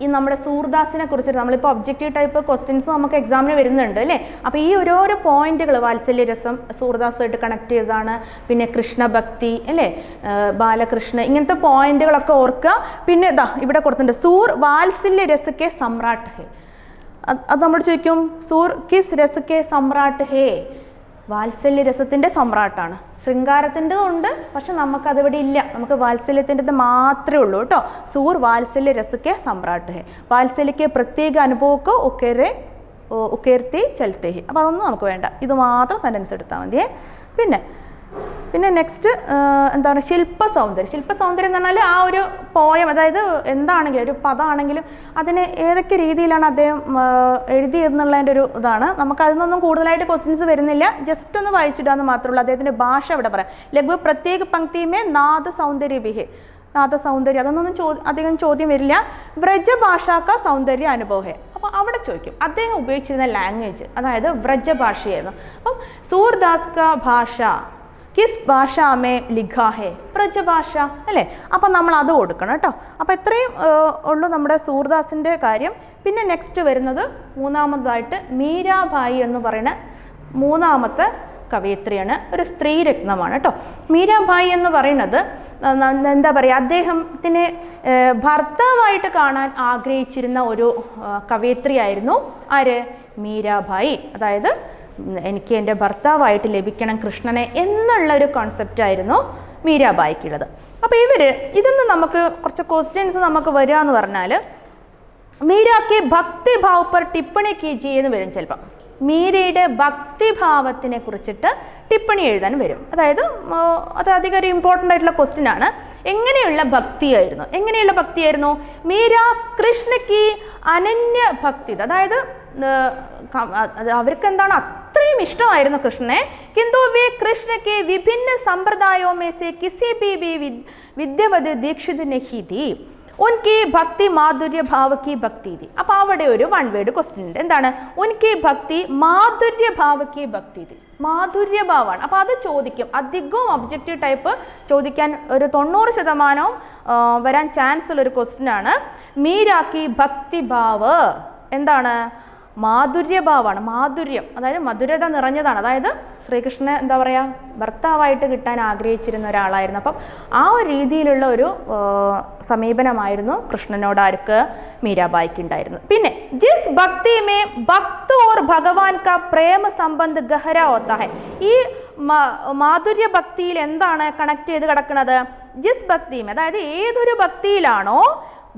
ഈ നമ്മുടെ സൂർദാസിനെ കുറിച്ചിട്ട് നമ്മളിപ്പോൾ ഒബ്ജക്റ്റീവ് ടൈപ്പ് ക്വസ്റ്റ്യൻസ് നമുക്ക് എക്സാമിന് വരുന്നുണ്ട് അല്ലേ. അപ്പോൾ ഈ ഓരോരോ പോയിന്റുകൾ വാത്സല്യരസം സൂർദാസുമായിട്ട് കണക്ട് ചെയ്തതാണ്. പിന്നെ കൃഷ്ണഭക്തി അല്ലേ, ബാലകൃഷ്ണ, ഇങ്ങനത്തെ പോയിന്റുകളൊക്കെ ഓർക്കുക. പിന്നെ ഇതാ ഇവിടെ കൊടുത്തിട്ടുണ്ട് സൂർ വാത്സല്യ രസക്കെ സമ്രാട്ട് ഹേ. അത് നമ്മൾ ചോദിക്കും സൂർ കിസ് രസക്കെ സമ്രാട്ട് ഹേ. വാത്സല്യ രസത്തിൻ്റെ സമ്രാട്ടാണ്. ശൃംഗാരത്തിൻ്റെ ഉണ്ട്, പക്ഷെ നമുക്കതിവിടെ ഇല്ല, നമുക്ക് വാത്സല്യത്തിൻ്റെത് മാത്രമേ ഉള്ളൂ കേട്ടോ. സൂർ വാത്സല്യ രസക്കെ സമ്രാട്ട് ഹേ, വാത്സല്യക്ക് പ്രത്യേക അനുഭവക്ക് ഉക്കേർത്തി ചലത്തെ ഹേ. അപ്പോൾ അതൊന്നും നമുക്ക് വേണ്ട, ഇത് മാത്രം സെൻറ്റൻസ് എടുത്താൽ മതിയേ. പിന്നെ നെക്സ്റ്റ് എന്താ പറയുക ശില്പസൗന്ദര്യം. ശില്പസൗന്ദര്യം എന്ന് പറഞ്ഞാൽ ആ ഒരു പോയം, അതായത് എന്താണെങ്കിലും ഒരു പദമാണെങ്കിലും അതിന് ഏതൊക്കെ രീതിയിലാണ് അദ്ദേഹം എഴുതിയെന്നുള്ളതിൻ്റെ ഒരു ഇതാണ്. നമുക്ക് അതിൽ നിന്നൊന്നും കൂടുതലായിട്ട് ക്വസ്റ്റ്യൻസ് വരുന്നില്ല, ജസ്റ്റ് ഒന്ന് വായിച്ചിടാന്ന് മാത്രമേ ഉള്ളൂ. അദ്ദേഹത്തിൻ്റെ ഭാഷ ഇവിടെ പറയാം. ലഘു പ്രത്യേക പങ്ക്തിമേ നാദ സൗന്ദര്യ വിഹേ, നാദസൗന്ദര്യം, അതൊന്നും അധികം ചോദ്യം വരില്ല. വ്രജഭാഷാക്ക സൗന്ദര്യ അനുഭവേ. അപ്പോൾ അവിടെ ചോദിക്കും അദ്ദേഹം ഉപയോഗിച്ചിരുന്ന ലാംഗ്വേജ്, അതായത് വ്രജഭാഷയായിരുന്നു. അപ്പം സൂർദാസ് കാ ഭാഷ കിസ് ഭാഷാമേ ലിഖാ ഹേ, വ്രജഭാഷ അല്ലേ. അപ്പം നമ്മൾ അത് കൊടുക്കണം കേട്ടോ. അപ്പോൾ ഇത്രയും ഉള്ളൂ നമ്മുടെ സൂർദാസിൻ്റെ കാര്യം. പിന്നെ നെക്സ്റ്റ് വരുന്നത് മൂന്നാമതായിട്ട് മീരാഭായി എന്ന് പറയുന്ന മൂന്നാമത്തെ കവയിത്രിയാണ്, ഒരു സ്ത്രീരത്നമാണ് കേട്ടോ. മീരാഭായി എന്ന് പറയുന്നത് എന്താ പറയുക, അദ്ദേഹത്തിന് ഭർത്താവായിട്ട് കാണാൻ ആഗ്രഹിച്ചിരുന്ന ഒരു കവയിത്രിയായിരുന്നു ആര്, മീരാഭായി. അതായത് എനിക്ക് എൻ്റെ ഭർത്താവായിട്ട് ലഭിക്കണം കൃഷ്ണനെ എന്നുള്ളൊരു കോൺസെപ്റ്റായിരുന്നു മീരാഭായിക്കുള്ളത്. അപ്പോൾ ഇതൊന്ന് നമുക്ക് കുറച്ച് ക്വസ്റ്റ്യൻസ് നമുക്ക് വരിക എന്ന് പറഞ്ഞാൽ മീരാക്ക് ഭക്തിഭാവ് പർ ടിപ്പണി കീജിയെ എന്ന് വരും ചിലപ്പം. മീരയുടെ ഭക്തിഭാവത്തിനെ കുറിച്ചിട്ട് ടിപ്പണി എഴുതാൻ വരും. അതായത് അത് അധികം ഒരു ഇമ്പോർട്ടൻ്റ് ആയിട്ടുള്ള ക്വസ്റ്റ്യൻ ആണ്. എങ്ങനെയുള്ള ഭക്തിയായിരുന്നു മീര കൃഷ്ണയ്ക്ക് അനന്യ ഭക്തി, അതായത് അവർക്ക് എന്താണ് അത്രയും ഇഷ്ടമായിരുന്നു കൃഷ്ണനെ. കിന്തു വേ കൃഷ്ണയ്ക്ക് വിഭിന്ന സമ്പ്രദായോ മേ സേ കിസി ഭി വിദ്യവത് ദീക്ഷിത് നഹി ഥി ഉൻകി ഭക്തി മാധുര്യ ഭാവക്കി ഭക്തി തി. അപ്പോൾ അവിടെ ഒരു 1 വേർഡ് ക്വസ്റ്റ്യൻ ഉണ്ട്. എന്താണ് ഉൻകി ഭക്തി മാധുര്യ ഭാവക്കി ഭക്തി തി, മാധുര്യഭാവമാണ്. അപ്പോൾ അത് ചോദിക്കും, അധികവും ഒബ്ജക്റ്റീവ് ടൈപ്പ് ചോദിക്കാൻ ഒരു 90% വരാൻ ചാൻസ് ഉള്ളൊരു ക്വസ്റ്റ്യൻ ആണ്. മീരാക്കി ഭക്തിഭാവ് എന്താണ്, മാധുര്യഭാവമാണ്. മാധുര്യം അതായത് മധുരത നിറഞ്ഞതാണ്. അതായത് ശ്രീകൃഷ്ണനെ എന്താ പറയുക ഭർത്താവായിട്ട് കിട്ടാൻ ആഗ്രഹിച്ചിരുന്ന ഒരാളായിരുന്നു. അപ്പം ആ ഒരു രീതിയിലുള്ള ഒരു സമീപനമായിരുന്നു കൃഷ്ണനോട് ആർക്ക്, മീരാബായിക്ക് ഉണ്ടായിരുന്നു. പിന്നെ ജിസ് ഭക്തി മേ ഭക്ത് ഓർ ഭഗവാൻ കാ പ്രേമ സംബന്ധ ഗഹര ഹോത്താ ഹൈ. ഈ മാധുര്യ ഭക്തിയിൽ എന്താണ് കണക്ട് ചെയ്ത് കിടക്കുന്നത്, ജിസ് ഭക്തി മേ, അതായത് ഏതൊരു ഭക്തിയിലാണോ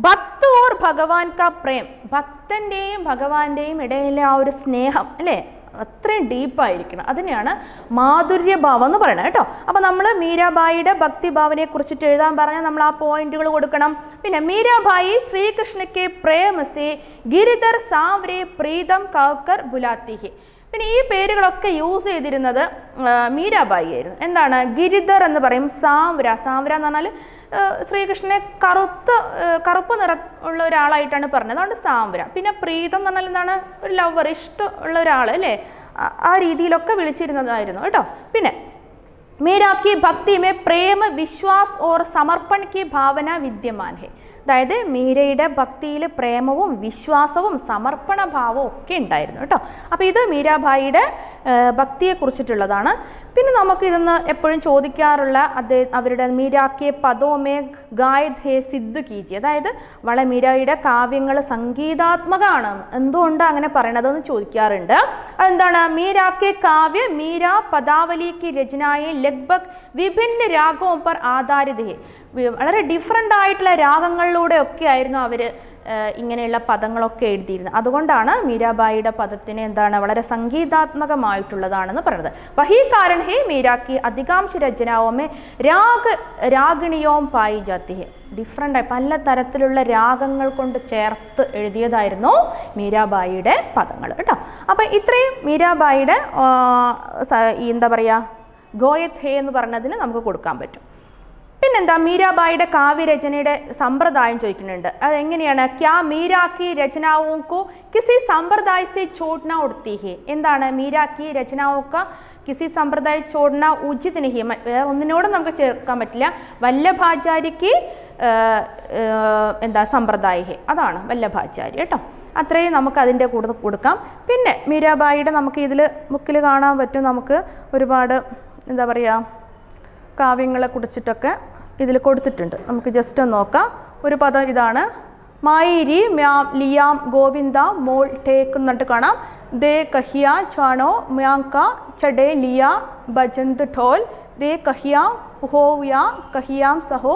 ഭക്ത് ഓർ ഭഗവാൻ കാ പ്രേം, ഭക്തൻ്റെയും ഭഗവാന്റെയും ഇടയിലെ ആ ഒരു സ്നേഹം അല്ലേ, അത്രയും ഡീപ്പായിരിക്കണം, അതിനെയാണ് മാധുര്യഭാവം എന്ന് പറയുന്നത് കേട്ടോ. അപ്പോൾ നമ്മൾ മീരാബായിയുടെ ഭക്തിഭാവനെ കുറിച്ചിട്ട് എഴുതാൻ പറഞ്ഞാൽ നമ്മൾ ആ പോയിന്റുകൾ കൊടുക്കണം. പിന്നെ മീരാബായി ശ്രീകൃഷ്ണയ്ക്ക് പ്രേമസേ ഗിരിധർ സാവ്രേ പ്രീതം കൗക്കർ ബുലാത്തിഹി. പിന്നെ ഈ പേരുകളൊക്കെ യൂസ് ചെയ്തിരുന്നത് മീരാബായി ആയിരുന്നു. എന്താണ് ഗിരിധർ എന്ന് പറയും, സാവ്ര എന്ന് പറഞ്ഞാൽ ശ്രീകൃഷ്ണനെ കറുപ്പ് നിറം ഉള്ള ഒരാളായിട്ടാണ് പറഞ്ഞത്, അതുകൊണ്ട് സാവ്ര. പിന്നെ പ്രീതം എന്ന് പറഞ്ഞാൽ എന്താണ്, ഒരു ലവർ, ഇഷ്ടമുള്ള ഒരാൾ അല്ലേ, ആ രീതിയിലൊക്കെ വിളിച്ചിരുന്നതായിരുന്നു കേട്ടോ. പിന്നെ മീരാക്കി ഭക്തി may Prema Vishwas or Samarpan കി ഭാവന വിദ്യമാൻ ഹെ. അതായത് മീരയുടെ ഭക്തിയിൽ പ്രേമവും വിശ്വാസവും സമർപ്പണ ഭാവവും ഒക്കെ ഉണ്ടായിരുന്നു കേട്ടോ. അപ്പോൾ ഇത് മീരാഭായിയുടെ ഭക്തിയെ കുറിച്ചിട്ടുള്ളതാണ്. പിന്നെ നമുക്ക് ഇതൊന്ന് എപ്പോഴും ചോദിക്കാറുള്ള അവരുടെ മീരാക്കിയ പദോമേ ഗായത് ഹേ സിദ്ധ് കീജി, അതായത് മീരായുടെ കാവ്യങ്ങൾ സംഗീതാത്മകമാണ്, എന്തുകൊണ്ടാണ് അങ്ങനെ പറയണതെന്ന് ചോദിക്കാറുണ്ട്. അതെന്താണ്, മീരാക്കിയ കാവ്യ മീരാ പദാവലിക്ക് രചനായെ ലഗ്ഭഗ് വിഭിന്ന രാഗവും പർ ആധാരിത ഹേ. വളരെ ഡിഫറെൻ്റ് ആയിട്ടുള്ള രാഗങ്ങളിലൂടെ ഒക്കെ ആയിരുന്നു അവർ ഇങ്ങനെയുള്ള പദങ്ങളൊക്കെ എഴുതിയിരുന്നത്. അതുകൊണ്ടാണ് മീരാബായിയുടെ പദത്തിന് എന്താണ് വളരെ സംഗീതാത്മകമായിട്ടുള്ളതാണെന്ന് പറയുന്നത്. വഹി കാരൺ ഹേ മീരാക്കി അധികാംശ രചനാവുമേ രാഗിണിയോം പായി ജാത്തി ഹെ. ഡിഫറെൻ്റ് ആയി പല തരത്തിലുള്ള രാഗങ്ങൾ കൊണ്ട് ചേർത്ത് എഴുതിയതായിരുന്നു മീരാബായിയുടെ പദങ്ങൾ കേട്ടോ. അപ്പം ഇത്രയും മീരാബായിയുടെ എന്താ പറയുക ഗോയത് ഹേ എന്ന് പറഞ്ഞതിന് നമുക്ക് കൊടുക്കാൻ പറ്റും. പിന്നെന്താ മീരാബായിയുടെ കാവ്യരചനയുടെ സമ്പ്രദായം ചോദിക്കുന്നുണ്ട്. അതെങ്ങനെയാണ്? ക്യാ മീരാക്കി രചനാവോക്കോ കിസി സമ്പ്രദായ സെ ചോട്ന ഉടത്തി ഹേ. എന്താണ് മീരാക്കി രചനാവോക്ക കിസി സമ്പ്രദായ ചോടന ഉചിത് നഹി. ഒന്നിനോടും നമുക്ക് ചേർക്കാൻ പറ്റില്ല. വല്ലഭാചാര്യക്ക് എന്താ സമ്പ്രദായ ഹേ, അതാണ് വല്ലഭാചാര്യ കേട്ടോ. അത്രയും നമുക്ക് അതിൻ്റെ കൂടെ കൊടുക്കാം. പിന്നെ മീരാബായിയുടെ നമുക്ക് ഇതിൽ ബുക്കിൽ കാണാൻ പറ്റും. നമുക്ക് ഒരുപാട് എന്താ പറയുക കാവ്യങ്ങളെ കുറിച്ചിട്ടൊക്കെ ഇതിൽ കൊടുത്തിട്ടുണ്ട്. നമുക്ക് ജസ്റ്റ് ഒന്ന് നോക്കാം. ഒരു പദം ഇതാണ്, മായിരി മ്യാം ലിയാം ഗോവിന്ദ മോൾ ടേക്ക് എന്നിട്ട് കാണാം. ദേ കഹിയ ചാണോ മ്യാങ്ക ചടേ ലിയ ബജന്ത് ഠോൽ ദേ കഹിയാം ഹോവ്യ കഹിയാം സഹോ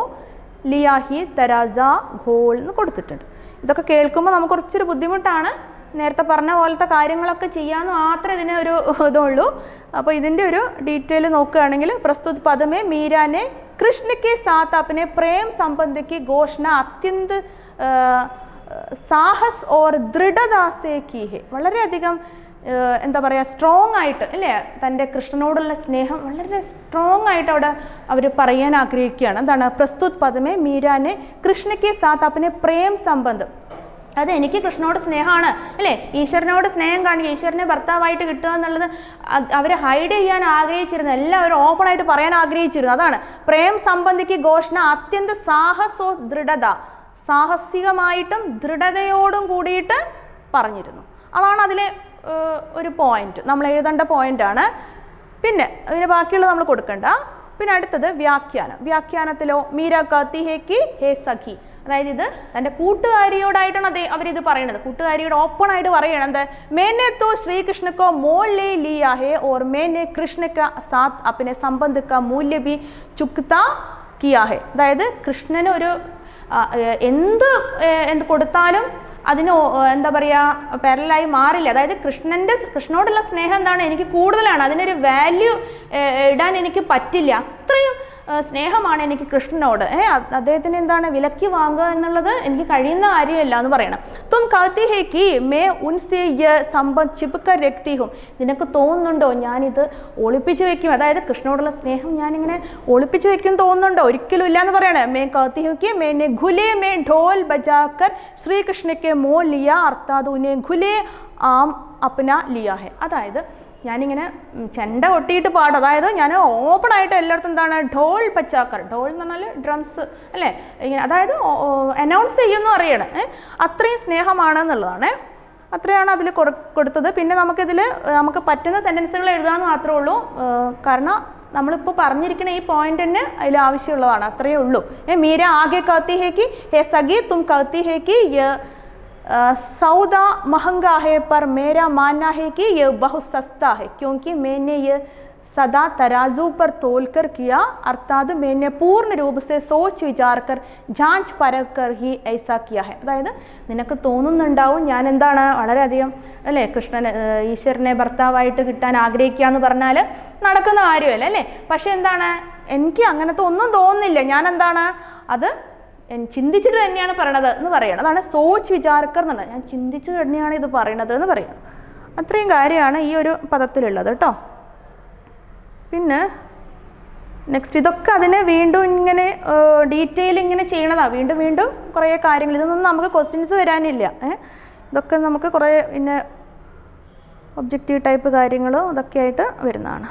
ലിയാഹി തരാസ ഘോൾ എന്ന് കൊടുത്തിട്ടുണ്ട്. ഇതൊക്കെ കേൾക്കുമ്പോൾ നമുക്ക് കുറച്ചൊരു ബുദ്ധിമുട്ടാണ്. നേരത്തെ പറഞ്ഞ പോലത്തെ കാര്യങ്ങളൊക്കെ ചെയ്യാമെന്ന് മാത്രമേ ഇതിന് ഒരു ഇതുള്ളൂ. അപ്പോൾ ഇതിൻ്റെ ഒരു ഡീറ്റെയിൽ നോക്കുകയാണെങ്കിൽ പ്രസ്തുത പദമേ മീരാനെ കൃഷ്ണ के साथ अपने प्रेम संबंध की घोषणा अत्यंत സാഹസ് ഓർ ദൃഢതാ സേ കി ഹെ. വളരെയധികം എന്താ പറയുക സ്ട്രോങ് ആയിട്ട് അല്ലേ തൻ്റെ കൃഷ്ണനോടുള്ള സ്നേഹം വളരെ സ്ട്രോങ് ആയിട്ട് അവിടെ അവർ പറയാൻ ആഗ്രഹിക്കുകയാണ്. എന്താണ്? പ്രസ്തുത് പദമേ മീരാനെ കൃഷ്ണ के साथ अपने प्रेम संबंध. അത് എനിക്ക് കൃഷ്ണനോട് സ്നേഹമാണ് അല്ലേ, ഈശ്വരനോട് സ്നേഹം കാണിക്കുക, ഈശ്വരനെ ഭർത്താവായിട്ട് കിട്ടുക എന്നുള്ളത് അവർ ഹൈഡ് ചെയ്യാൻ ആഗ്രഹിച്ചിരുന്നു. എല്ലാവരും ഓപ്പണായിട്ട് പറയാൻ ആഗ്രഹിച്ചിരുന്നു. അതാണ് പ്രേം സംബന്ധിക്ക് ഘോഷണ അത്യന്ത സാഹസോ ദൃഢത, സാഹസികമായിട്ടും ദൃഢതയോടും കൂടിയിട്ട് പറഞ്ഞിരുന്നു. അതാണ് അതിലെ ഒരു പോയിന്റ്, നമ്മൾ എഴുതേണ്ട പോയിന്റാണ്. പിന്നെ അതിന് ബാക്കിയുള്ളത് നമ്മൾ കൊടുക്കണ്ട. പിന്നെ അടുത്തത് വ്യാഖ്യാനം. വ്യാഖ്യാനത്തിലോ മീര കത്തി ഹേ കി ഹേ സഖി, അതായത് ഇത് തൻ്റെ കൂട്ടുകാരിയോടായിട്ടാണ് അവരിത് പറയുന്നത്. കൂട്ടുകാരിയോട് ഓപ്പൺ ആയിട്ട് പറയണം. എന്ത്? മേനെ തോ ശ്രീകൃഷ്ണക്കോ മോൾ ലേ ലിയാ ഹേ ഓർ മേനെ കൃഷ്ണ കാ സാത്ത് അപ്പനെ സംബന്ധ കാ മൂല്യ ഭി ചുക്താ കിയാ ഹേ. അതായത് കൃഷ്ണന് ഒരു എന്ത് കൊടുത്താലും അതിന് എന്താ പറയുക പാരലായി മാറില്ല. അതായത് കൃഷ്ണനോടുള്ള സ്നേഹം എന്താണ്, എനിക്ക് കൂടുതലാണ്, അതിനൊരു വാല്യൂ ഇടാൻ എനിക്ക് പറ്റില്ല. അത്രയും സ്നേഹമാണ് എനിക്ക് കൃഷ്ണനോട്. അദ്ദേഹത്തിന് എന്താണ് വിലക്കി വാങ്ങുക എന്നുള്ളത് എനിക്ക് കഴിയുന്ന കാര്യമല്ല എന്ന് പറയണം. തും കഹത്തി ഹേ കി മേ ഉൻസേ യേ സംബന്ധ് ചിപ്കർ രഖ്തി ഹും. നിനക്ക് തോന്നുന്നുണ്ടോ ഞാനിത് ഒളിപ്പിച്ചു വെക്കും, അതായത് കൃഷ്ണനോടുള്ള സ്നേഹം ഞാനിങ്ങനെ ഒളിപ്പിച്ചു വെക്കും തോന്നുന്നുണ്ടോ? ഒരിക്കലും ഇല്ല എന്ന് പറയണേ. മേ കഹത്തി ഹും കി മേനെ ഘുലേ മേ ഢോൽ ബജാക്കർ ശ്രീകൃഷ്ണയ്ക്ക് മോ ലിയ അർത്ഥാത് ഉന്നെ ഘുലേ ആം അപ്ന ലിയ ഹെ. അതായത് ഞാനിങ്ങനെ ചെണ്ട കൊട്ടിയിട്ട് പാടും, അതായത് ഞാൻ ഓപ്പൺ ആയിട്ട് എല്ലായിടത്തും എന്താണ് ഢോൽ പച്ചാക്കർ, ഢോൽ എന്ന് പറഞ്ഞാൽ ഡ്രംസ് അല്ലേ, ഇങ്ങനെ അതായത് അനൗൺസ് ചെയ്യുമെന്ന് അറിയണം. അത്രയും സ്നേഹമാണെന്നുള്ളതാണ്. അത്രയാണ് അതിൽ കൊടുത്തത്. പിന്നെ നമുക്ക് പറ്റുന്ന സെൻറ്റൻസുകൾ എഴുതാമെന്ന് മാത്രമേ ഉള്ളൂ. കാരണം നമ്മളിപ്പോൾ പറഞ്ഞിരിക്കുന്ന ഈ പോയിന്റ് തന്നെ അതിൽ ആവശ്യമുള്ളതാണ്. അത്രയേ ഉള്ളൂ. മീര ആകെ कहती है कि हे सगी तुम कहती है कि ये सौदा महंगा है पर मेरा मानना है कि ये बहुत सस्ता है क्योंकि मैंने ये सदा तराजू पर तोल कर किया अर्थात मैंने पूर्ण रूप से सोच विचार कर जांच परख कर ही ऐसा किया है. അതായത് നിനക്ക് തോന്നുന്നുണ്ടാവും ഞാൻ എന്താണ് വളരെയധികം അല്ലേ ഈശ്വരനെ ഭർത്താവായിട്ട് കിട്ടാൻ ആഗ്രഹിക്കുക എന്ന് പറഞ്ഞാൽ നടക്കുന്ന കാര്യമല്ല അല്ലേ. പക്ഷെ എന്താണ് എനിക്ക് അങ്ങനത്തെ ഒന്നും തോന്നുന്നില്ല, ഞാൻ എന്താണ് അത് ചിന്തിച്ചിട്ട് തന്നെയാണ് പറയണത് എന്ന് പറയണം. അതാണ് സോച്ച് വിചാരക്കർ എന്നുള്ളത്, ഞാൻ ചിന്തിച്ചു തന്നെയാണ് ഇത് പറയണത് എന്ന് പറയണം. അത്രയും കാര്യമാണ് ഈ ഒരു പദത്തിലുള്ളത് കേട്ടോ. പിന്നെ നെക്സ്റ്റ് ഇതൊക്കെ അതിനെ വീണ്ടും ഇങ്ങനെ ഡീറ്റെയിൽ ഇങ്ങനെ ചെയ്യണതാണ്. വീണ്ടും കുറേ കാര്യങ്ങൾ, ഇതൊന്നും നമുക്ക് ക്വസ്റ്റ്യൻസ് വരാനില്ല. ഇതൊക്കെ നമുക്ക് കുറേ പിന്നെ ഒബ്ജക്റ്റീവ് ടൈപ്പ് കാര്യങ്ങളും അതൊക്കെ ആയിട്ട് വരുന്നതാണ്.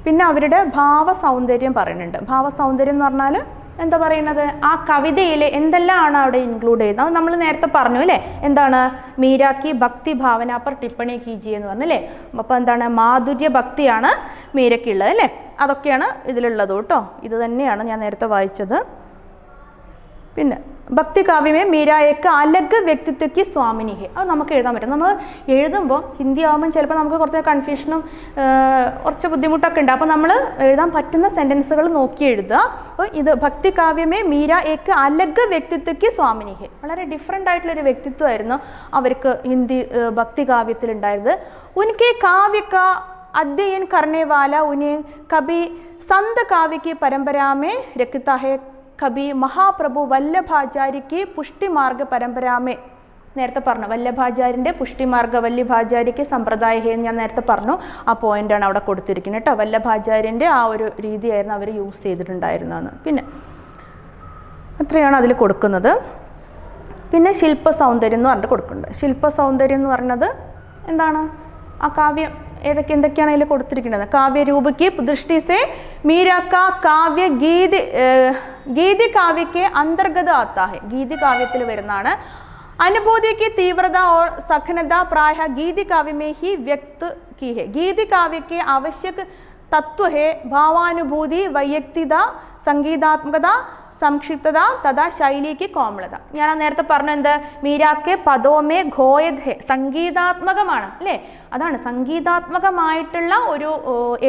പിന്നെ അവരുടെ ഭാവസൗന്ദര്യം പറയുന്നുണ്ട്. ഭാവസൗന്ദര്യം എന്ന് പറഞ്ഞാൽ എന്താ പറയുന്നത്, ആ കവിതയിൽ എന്തെല്ലാമാണ് അവിടെ ഇൻക്ലൂഡ് ചെയ്യുന്നത്. അത് നമ്മൾ നേരത്തെ പറഞ്ഞു അല്ലേ, എന്താണ് മീരാക്കി ഭക്തി ഭാവന പർ ടിപ്പണി കീജിയെ എന്ന് പറഞ്ഞല്ലേ. അപ്പോൾ എന്താണ് മാധുര്യ ഭക്തിയാണ് മീരയ്ക്കുള്ളത് അല്ലേ. അതൊക്കെയാണ് ഇതിലുള്ളത് കേട്ടോ. ഇത് തന്നെയാണ് ഞാൻ നേരത്തെ വായിച്ചത്. പിന്നെ ഭക്തി കാവ്യമേ മീരാ ഏക്ക് അലഗ് വ്യക്തിത്വക്ക് സ്വാമിനി ഹെ. അത് നമുക്ക് എഴുതാൻ പറ്റും. നമ്മൾ എഴുതുമ്പോൾ ഹിന്ദി ആകുമ്പോൾ ചിലപ്പോൾ നമുക്ക് കുറച്ച് കൺഫ്യൂഷനും കുറച്ച് ബുദ്ധിമുട്ടൊക്കെ ഉണ്ട്. അപ്പോൾ നമ്മൾ എഴുതാൻ പറ്റുന്ന സെൻറ്റൻസുകൾ നോക്കി എഴുതുക. അപ്പോൾ ഇത് ഭക്തി കാവ്യമേ മീരാ ഏക്ക് അലഗ് വ്യക്തിത്വക്ക് സ്വാമിനി ഹെ. വളരെ ഡിഫറെൻ്റ് ആയിട്ടുള്ളൊരു വ്യക്തിത്വമായിരുന്നു അവർക്ക് ഹിന്ദി ഭക്തി കാവ്യത്തിലുണ്ടായത്. ഉനക്കെ കാവ്യ കാ अध्ययन करने वाला उन्हें कभी संत काव्य की परंपरा में रखता है, कभी महाप्रभु वल्लभाचार्य की पुष्टि मार्ग परंपरा में. നേരത്തെ പറഞ്ഞു വല്ലഭാചാര്യൻ്റെ പുഷ്ടിമാർഗ വല്ലഭാചാര്യക്ക് സമ്പ്രദായ എന്ന് ഞാൻ നേരത്തെ പറഞ്ഞു. ആ പോയിൻ്റാണ് അവിടെ കൊടുത്തിരിക്കുന്നത് കേട്ടോ. വല്ലഭാചാര്യൻ്റെ ആ ഒരു രീതിയായിരുന്നു അവർ യൂസ് ചെയ്തിട്ടുണ്ടായിരുന്നതെന്ന്. പിന്നെ അത്രയാണ് അതിൽ കൊടുക്കുന്നത്. പിന്നെ ശില്പ സൗന്ദര്യം എന്ന് പറഞ്ഞിട്ട് കൊടുക്കുന്നുണ്ട്. ശില്പ സൗന്ദര്യം എന്ന് പറഞ്ഞത് എന്താണ്? ആ കാവ്യം എന്തൊക്കെയാണ് അതിൽ കൊടുത്തിരിക്കുന്നത്? കാവ്യരൂപയ്ക്ക് ദൃഷ്ടി സെ മീരാ കാ കാവ്യ ഗീതി കാവ്യക്ക് അന്തർഗത ആത്താ ഹെ. ഗീതി കാവ്യത്തിൽ വരുന്നതാണ്. अनुभूति की तीव्रता और सघनता प्रायः गीति काव्य में ही व्यक्त की है. गीति काव्य के आवश्यक तत्व है भावानुभूति, वैयक्तिकता, संगीतात्मकता, സംക്ഷിപ്തത തഥാ ശൈലിക്ക് കോമളത. ഞാൻ നേരത്തെ പറഞ്ഞ എന്ത്? മീരാക്കെ പദോമേ ഘോയത് ഹെ. സംഗീതാത്മകമാണ് അല്ലേ? അതാണ് സംഗീതാത്മകമായിട്ടുള്ള ഒരു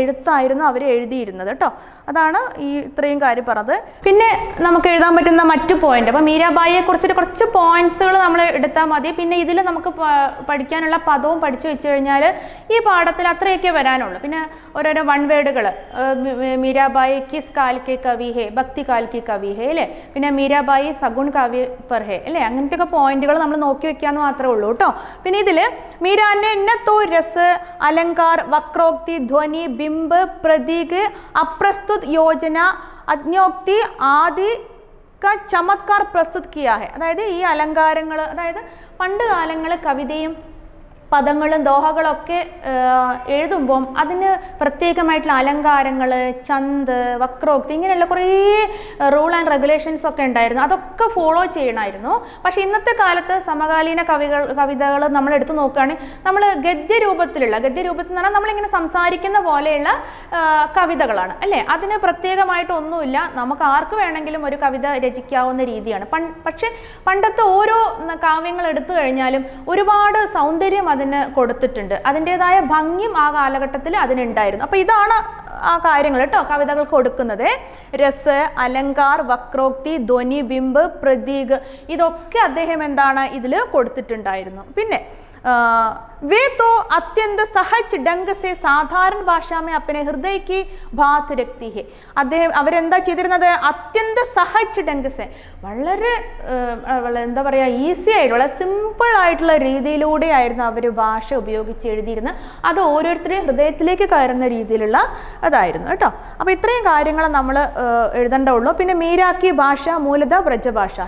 എഴുത്തായിരുന്നു അവർ എഴുതിയിരുന്നത് കേട്ടോ. അതാണ് ഈ ഇത്രയും കാര്യം പറഞ്ഞത്. പിന്നെ നമുക്ക് എഴുതാൻ പറ്റുന്ന മറ്റു പോയിന്റ്, അപ്പോൾ മീരാബായിയെ കുറിച്ചിട്ട് കുറച്ച് പോയിന്റ്സുകൾ നമ്മൾ എടുത്താൽ മതി. പിന്നെ ഇതിൽ നമുക്ക് പഠിക്കാനുള്ള പദവും പഠിച്ചു വെച്ച് കഴിഞ്ഞാൽ ഈ പാഠത്തിൽ അത്രയൊക്കെ വരാനുള്ളൂ. പിന്നെ ഓരോരോ വൺ വേർഡുകൾ, മീരാബായി കിസ് കാൽ കെ കവി ഹെ, ഭക്തി കാൽ കി കവി ഹെ അല്ലേ. പിന്നെ മീരാബായി സഗുൺ കാവ്യ പർ ഹെ അല്ലേ. അങ്ങനത്തെയൊക്കെ പോയിന്റുകൾ നമ്മൾ നോക്കി വെക്കാന്ന് മാത്രമേ ഉള്ളൂ കേട്ടോ. പിന്നെ ഇതിൽ മീരാന്റെ ഇന്നത്തോ രസ്, അലങ്കാർ, വക്രോക്തി, ധ്വനി, ബിംബ്, പ്രതീക്, അപ്രസ്തുത് യോജന, അജ്ഞോക്തി ആദി ചമത്കാർ പ്രസ്തുത് കിയാ ഹെ. അതായത് ഈ അലങ്കാരങ്ങൾ, അതായത് പണ്ട് കാലങ്ങളിൽ കവിതയും പദങ്ങളും ദോഹകളൊക്കെ എഴുതുമ്പം അതിന് പ്രത്യേകമായിട്ടുള്ള അലങ്കാരങ്ങൾ, ചന്ത്, വക്രോക്തി, ഇങ്ങനെയുള്ള കുറേ റൂൾ ആൻഡ് റെഗുലേഷൻസ് ഒക്കെ ഉണ്ടായിരുന്നു. അതൊക്കെ ഫോളോ ചെയ്യണമായിരുന്നു. പക്ഷേ ഇന്നത്തെ കാലത്ത് സമകാലീന കവിതകൾ നമ്മൾ എടുത്തു നോക്കുകയാണെങ്കിൽ നമ്മൾ ഗദ്യരൂപത്തിൽ എന്ന് പറഞ്ഞാൽ നമ്മളിങ്ങനെ സംസാരിക്കുന്ന പോലെയുള്ള കവിതകളാണ് അല്ലേ. അതിന് പ്രത്യേകമായിട്ടൊന്നുമില്ല, നമുക്ക് ആർക്ക് വേണമെങ്കിലും ഒരു കവിത രചിക്കാവുന്ന രീതിയാണ്. പക്ഷേ പണ്ടത്തെ ഓരോ കാവ്യങ്ങൾ എടുത്തു കഴിഞ്ഞാലും ഒരുപാട് സൗന്ദര്യം അതിന് കൊടുത്തിട്ടുണ്ട്. അതിൻ്റെതായ ഭംഗിയും ആ കാലഘട്ടത്തിൽ അതിനുണ്ടായിരുന്നു. അപ്പോൾ ഇതാണ് ആ കാര്യങ്ങൾ കേട്ടോ കവിതകൾ കൊടുക്കുന്നത്. രസ്, അലങ്കാർ, വക്രോക്തി, ധ്വനി, ബിംബ്, പ്രതീക്, ഇതൊക്കെ അദ്ദേഹം എന്താണ് ഇതിൽ കൊടുത്തിട്ടുണ്ടായിരുന്നു. പിന്നെ वे तो अत्यंत सहज ढंग से साधारण भाषा में अपने हृदय की बात रखती है. അദ്ദേഹം അവരെന്താ ചെയ്തിരുന്നത്? അത്യന്ത സഹജ് ഡംഗ് സെ, വളരെ എന്താ പറയുക, ഈസി ആയിട്ട് വളരെ സിമ്പിൾ ആയിട്ടുള്ള രീതിയിലൂടെ ആയിരുന്നു അവർ ഭാഷ ഉപയോഗിച്ച് എഴുതിയിരുന്നത്. അത് ഓരോരുത്തരുടെയും ഹൃദയത്തിലേക്ക് കയറുന്ന രീതിയിലുള്ള അതായിരുന്നു കേട്ടോ. അപ്പോൾ ഇത്രയും കാര്യങ്ങൾ നമ്മൾ എഴുതേണ്ടുള്ളൂ. പിന്നെ മീരാക്കി ഭാഷ മൂലത വ്രജഭാഷ.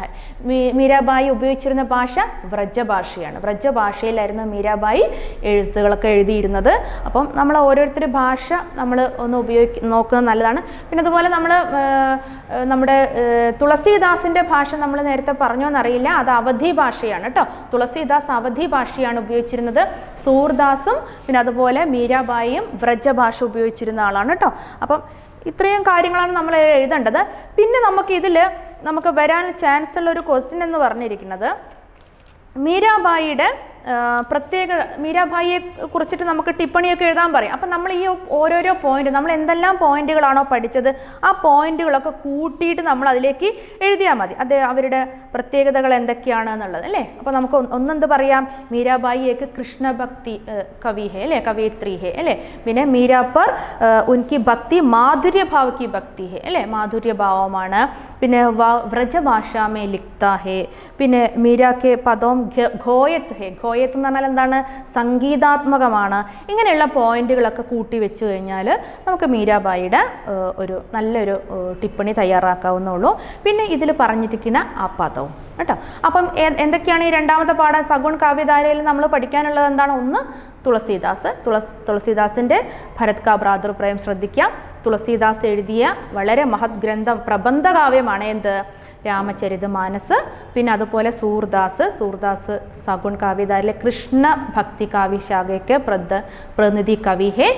മീരാബായി ഉപയോഗിച്ചിരുന്ന ഭാഷ വ്രജഭാഷയാണ്. വ്രജഭാഷയിലായിരുന്നു മീരാബായി എഴുത്തുകളൊക്കെ എഴുതിയിരുന്നത്. അപ്പം നമ്മൾ ഓരോരുത്തർ ഭാഷ നമ്മൾ ഒന്ന് നോക്കുന്നത് നല്ലതാണ്. പിന്നെ അതുപോലെ നമ്മൾ നമ്മുടെ തുളസീദാസിൻ്റെ ഭാഷ നമ്മൾ നേരത്തെ പറഞ്ഞോന്നറിയില്ല, അത് അവധി ഭാഷയാണ് കേട്ടോ. തുളസീദാസ് അവധി ഭാഷയാണ് ഉപയോഗിച്ചിരുന്നത്. സൂർദാസും പിന്നെ അതുപോലെ മീരാബായിയും വ്രജഭാഷ ഉപയോഗിച്ചിരുന്ന ആളാണ് കേട്ടോ. അപ്പം ഇത്രയും കാര്യങ്ങളാണ് നമ്മൾ എഴുതേണ്ടത്. പിന്നെ നമുക്ക് വരാൻ ചാൻസ് ഉള്ള ഒരു ക്വസ്റ്റ്യൻ എന്ന് പറഞ്ഞിരിക്കുന്നത് മീരാബായിയുടെ പ്രത്യേക മീരാബായിയെ കുറിച്ചിട്ട് നമുക്ക് ടിപ്പണിയൊക്കെ എഴുതാൻ പറയും. അപ്പം നമ്മൾ ഈ ഓരോരോ പോയിന്റ്, നമ്മൾ എന്തെല്ലാം പോയിന്റുകളാണോ പഠിച്ചത് ആ പോയിന്റുകളൊക്കെ കൂട്ടിയിട്ട് നമ്മൾ അതിലേക്ക് എഴുതിയാൽ മതി. അവരുടെ പ്രത്യേകതകൾ എന്തൊക്കെയാണ് എന്നുള്ളത് അല്ലേ. അപ്പോൾ നമുക്ക് ഒന്നെന്ത് പറയാം? മീരാബായിയേക്ക് കൃഷ്ണഭക്തി കവി ഹെ അല്ലേ, കവയിത്രി ഹെ അല്ലേ. പിന്നെ മീരാ പർ ഉൻകി ഭക്തി മാധുര്യഭാവ കി ഭക്തി ഹെ അല്ലേ, മാധുര്യഭാവമാണ്. പിന്നെ വ്രജഭാഷ മേ ലിഖ്താ ഹെ. പിന്നെ മീരാ കെ പദം ഘോയത് ഹെ. ഘോയത് എന്ന് പറഞ്ഞാൽ എന്താണ്? സംഗീതാത്മകമാണ്. ഇങ്ങനെയുള്ള പോയിന്റുകളൊക്കെ കൂട്ടി വെച്ച് കഴിഞ്ഞാൽ നമുക്ക് മീരാബായിയുടെ ഒരു നല്ലൊരു ടിപ്പണി തയ്യാറാക്കാവുന്നുള്ളൂ. പിന്നെ ഇതിൽ പറഞ്ഞിരിക്കുന്ന ആ പദവും കേട്ടോ. അപ്പം എന്തൊക്കെയാണ് ഈ രണ്ടാമത്തെ പാഠം സഗുൺ കാവ്യധാരയിൽ നമ്മൾ പഠിക്കാനുള്ളത്? എന്താണ്? ഒന്ന് തുളസീദാസിൻ്റെ ഭരത് കാ ഭ്രാതൃ പ്രേം ശ്രദ്ധിക്കാം. തുളസീദാസ് എഴുതിയ വളരെ മഹത് ഗ്രന്ഥം പ്രബന്ധകാവ്യമാണ് എന്ത്? രാമചരിതമാനസ്. പിന്നെ അതുപോലെ സൂർദാസ് സഗുൺ കാവ്യധാരയിലെ കൃഷ്ണ ഭക്തി കാവ്യ ശാഖയ്ക്ക് പ്രതിനിധി കവി ഹെ.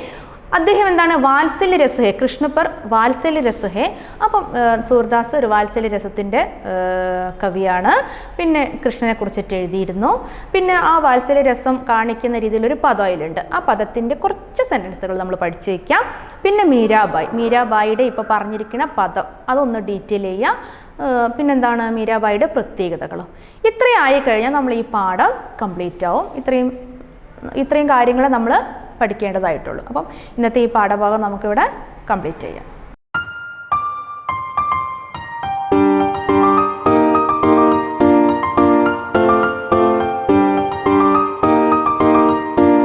അദ്ദേഹം എന്താണ് വാത്സല്യ രസ ഹേ, കൃഷ്ണ പർ വാത്സല്യ രസ ഹേ. അപ്പം സൂർദാസ് ഒരു വാത്സല്യ രസത്തിൻ്റെ കവിയാണ്. പിന്നെ കൃഷ്ണനെ കുറിച്ചിട്ട് എഴുതിയിരുന്നു. പിന്നെ ആ വാത്സല്യ രസം കാണിക്കുന്ന രീതിയിലൊരു പദം അതിലുണ്ട്. ആ പദത്തിൻ്റെ കുറച്ച് സെൻറ്റൻസുകൾ നമ്മൾ പഠിച്ചു വയ്ക്കാം. പിന്നെ മീരാബായിയുടെ ഇപ്പോൾ പറഞ്ഞിരിക്കുന്ന പദം അതൊന്ന് ഡീറ്റെയിൽ ചെയ്യുക. പിന്നെന്താണ് മീരാബായിയുടെ പ്രത്യേകതകളും. ഇത്രയും ആയിക്കഴിഞ്ഞാൽ നമ്മൾ ഈ പാഠം കംപ്ലീറ്റ് ആവും. ഇത്രയും കാര്യങ്ങൾ നമ്മൾ പഠിക്കേണ്ടതായിട്ടുള്ളൂ. അപ്പം ഇന്നത്തെ ഈ പാഠഭാഗം നമുക്കിവിടെ കംപ്ലീറ്റ് ചെയ്യാം.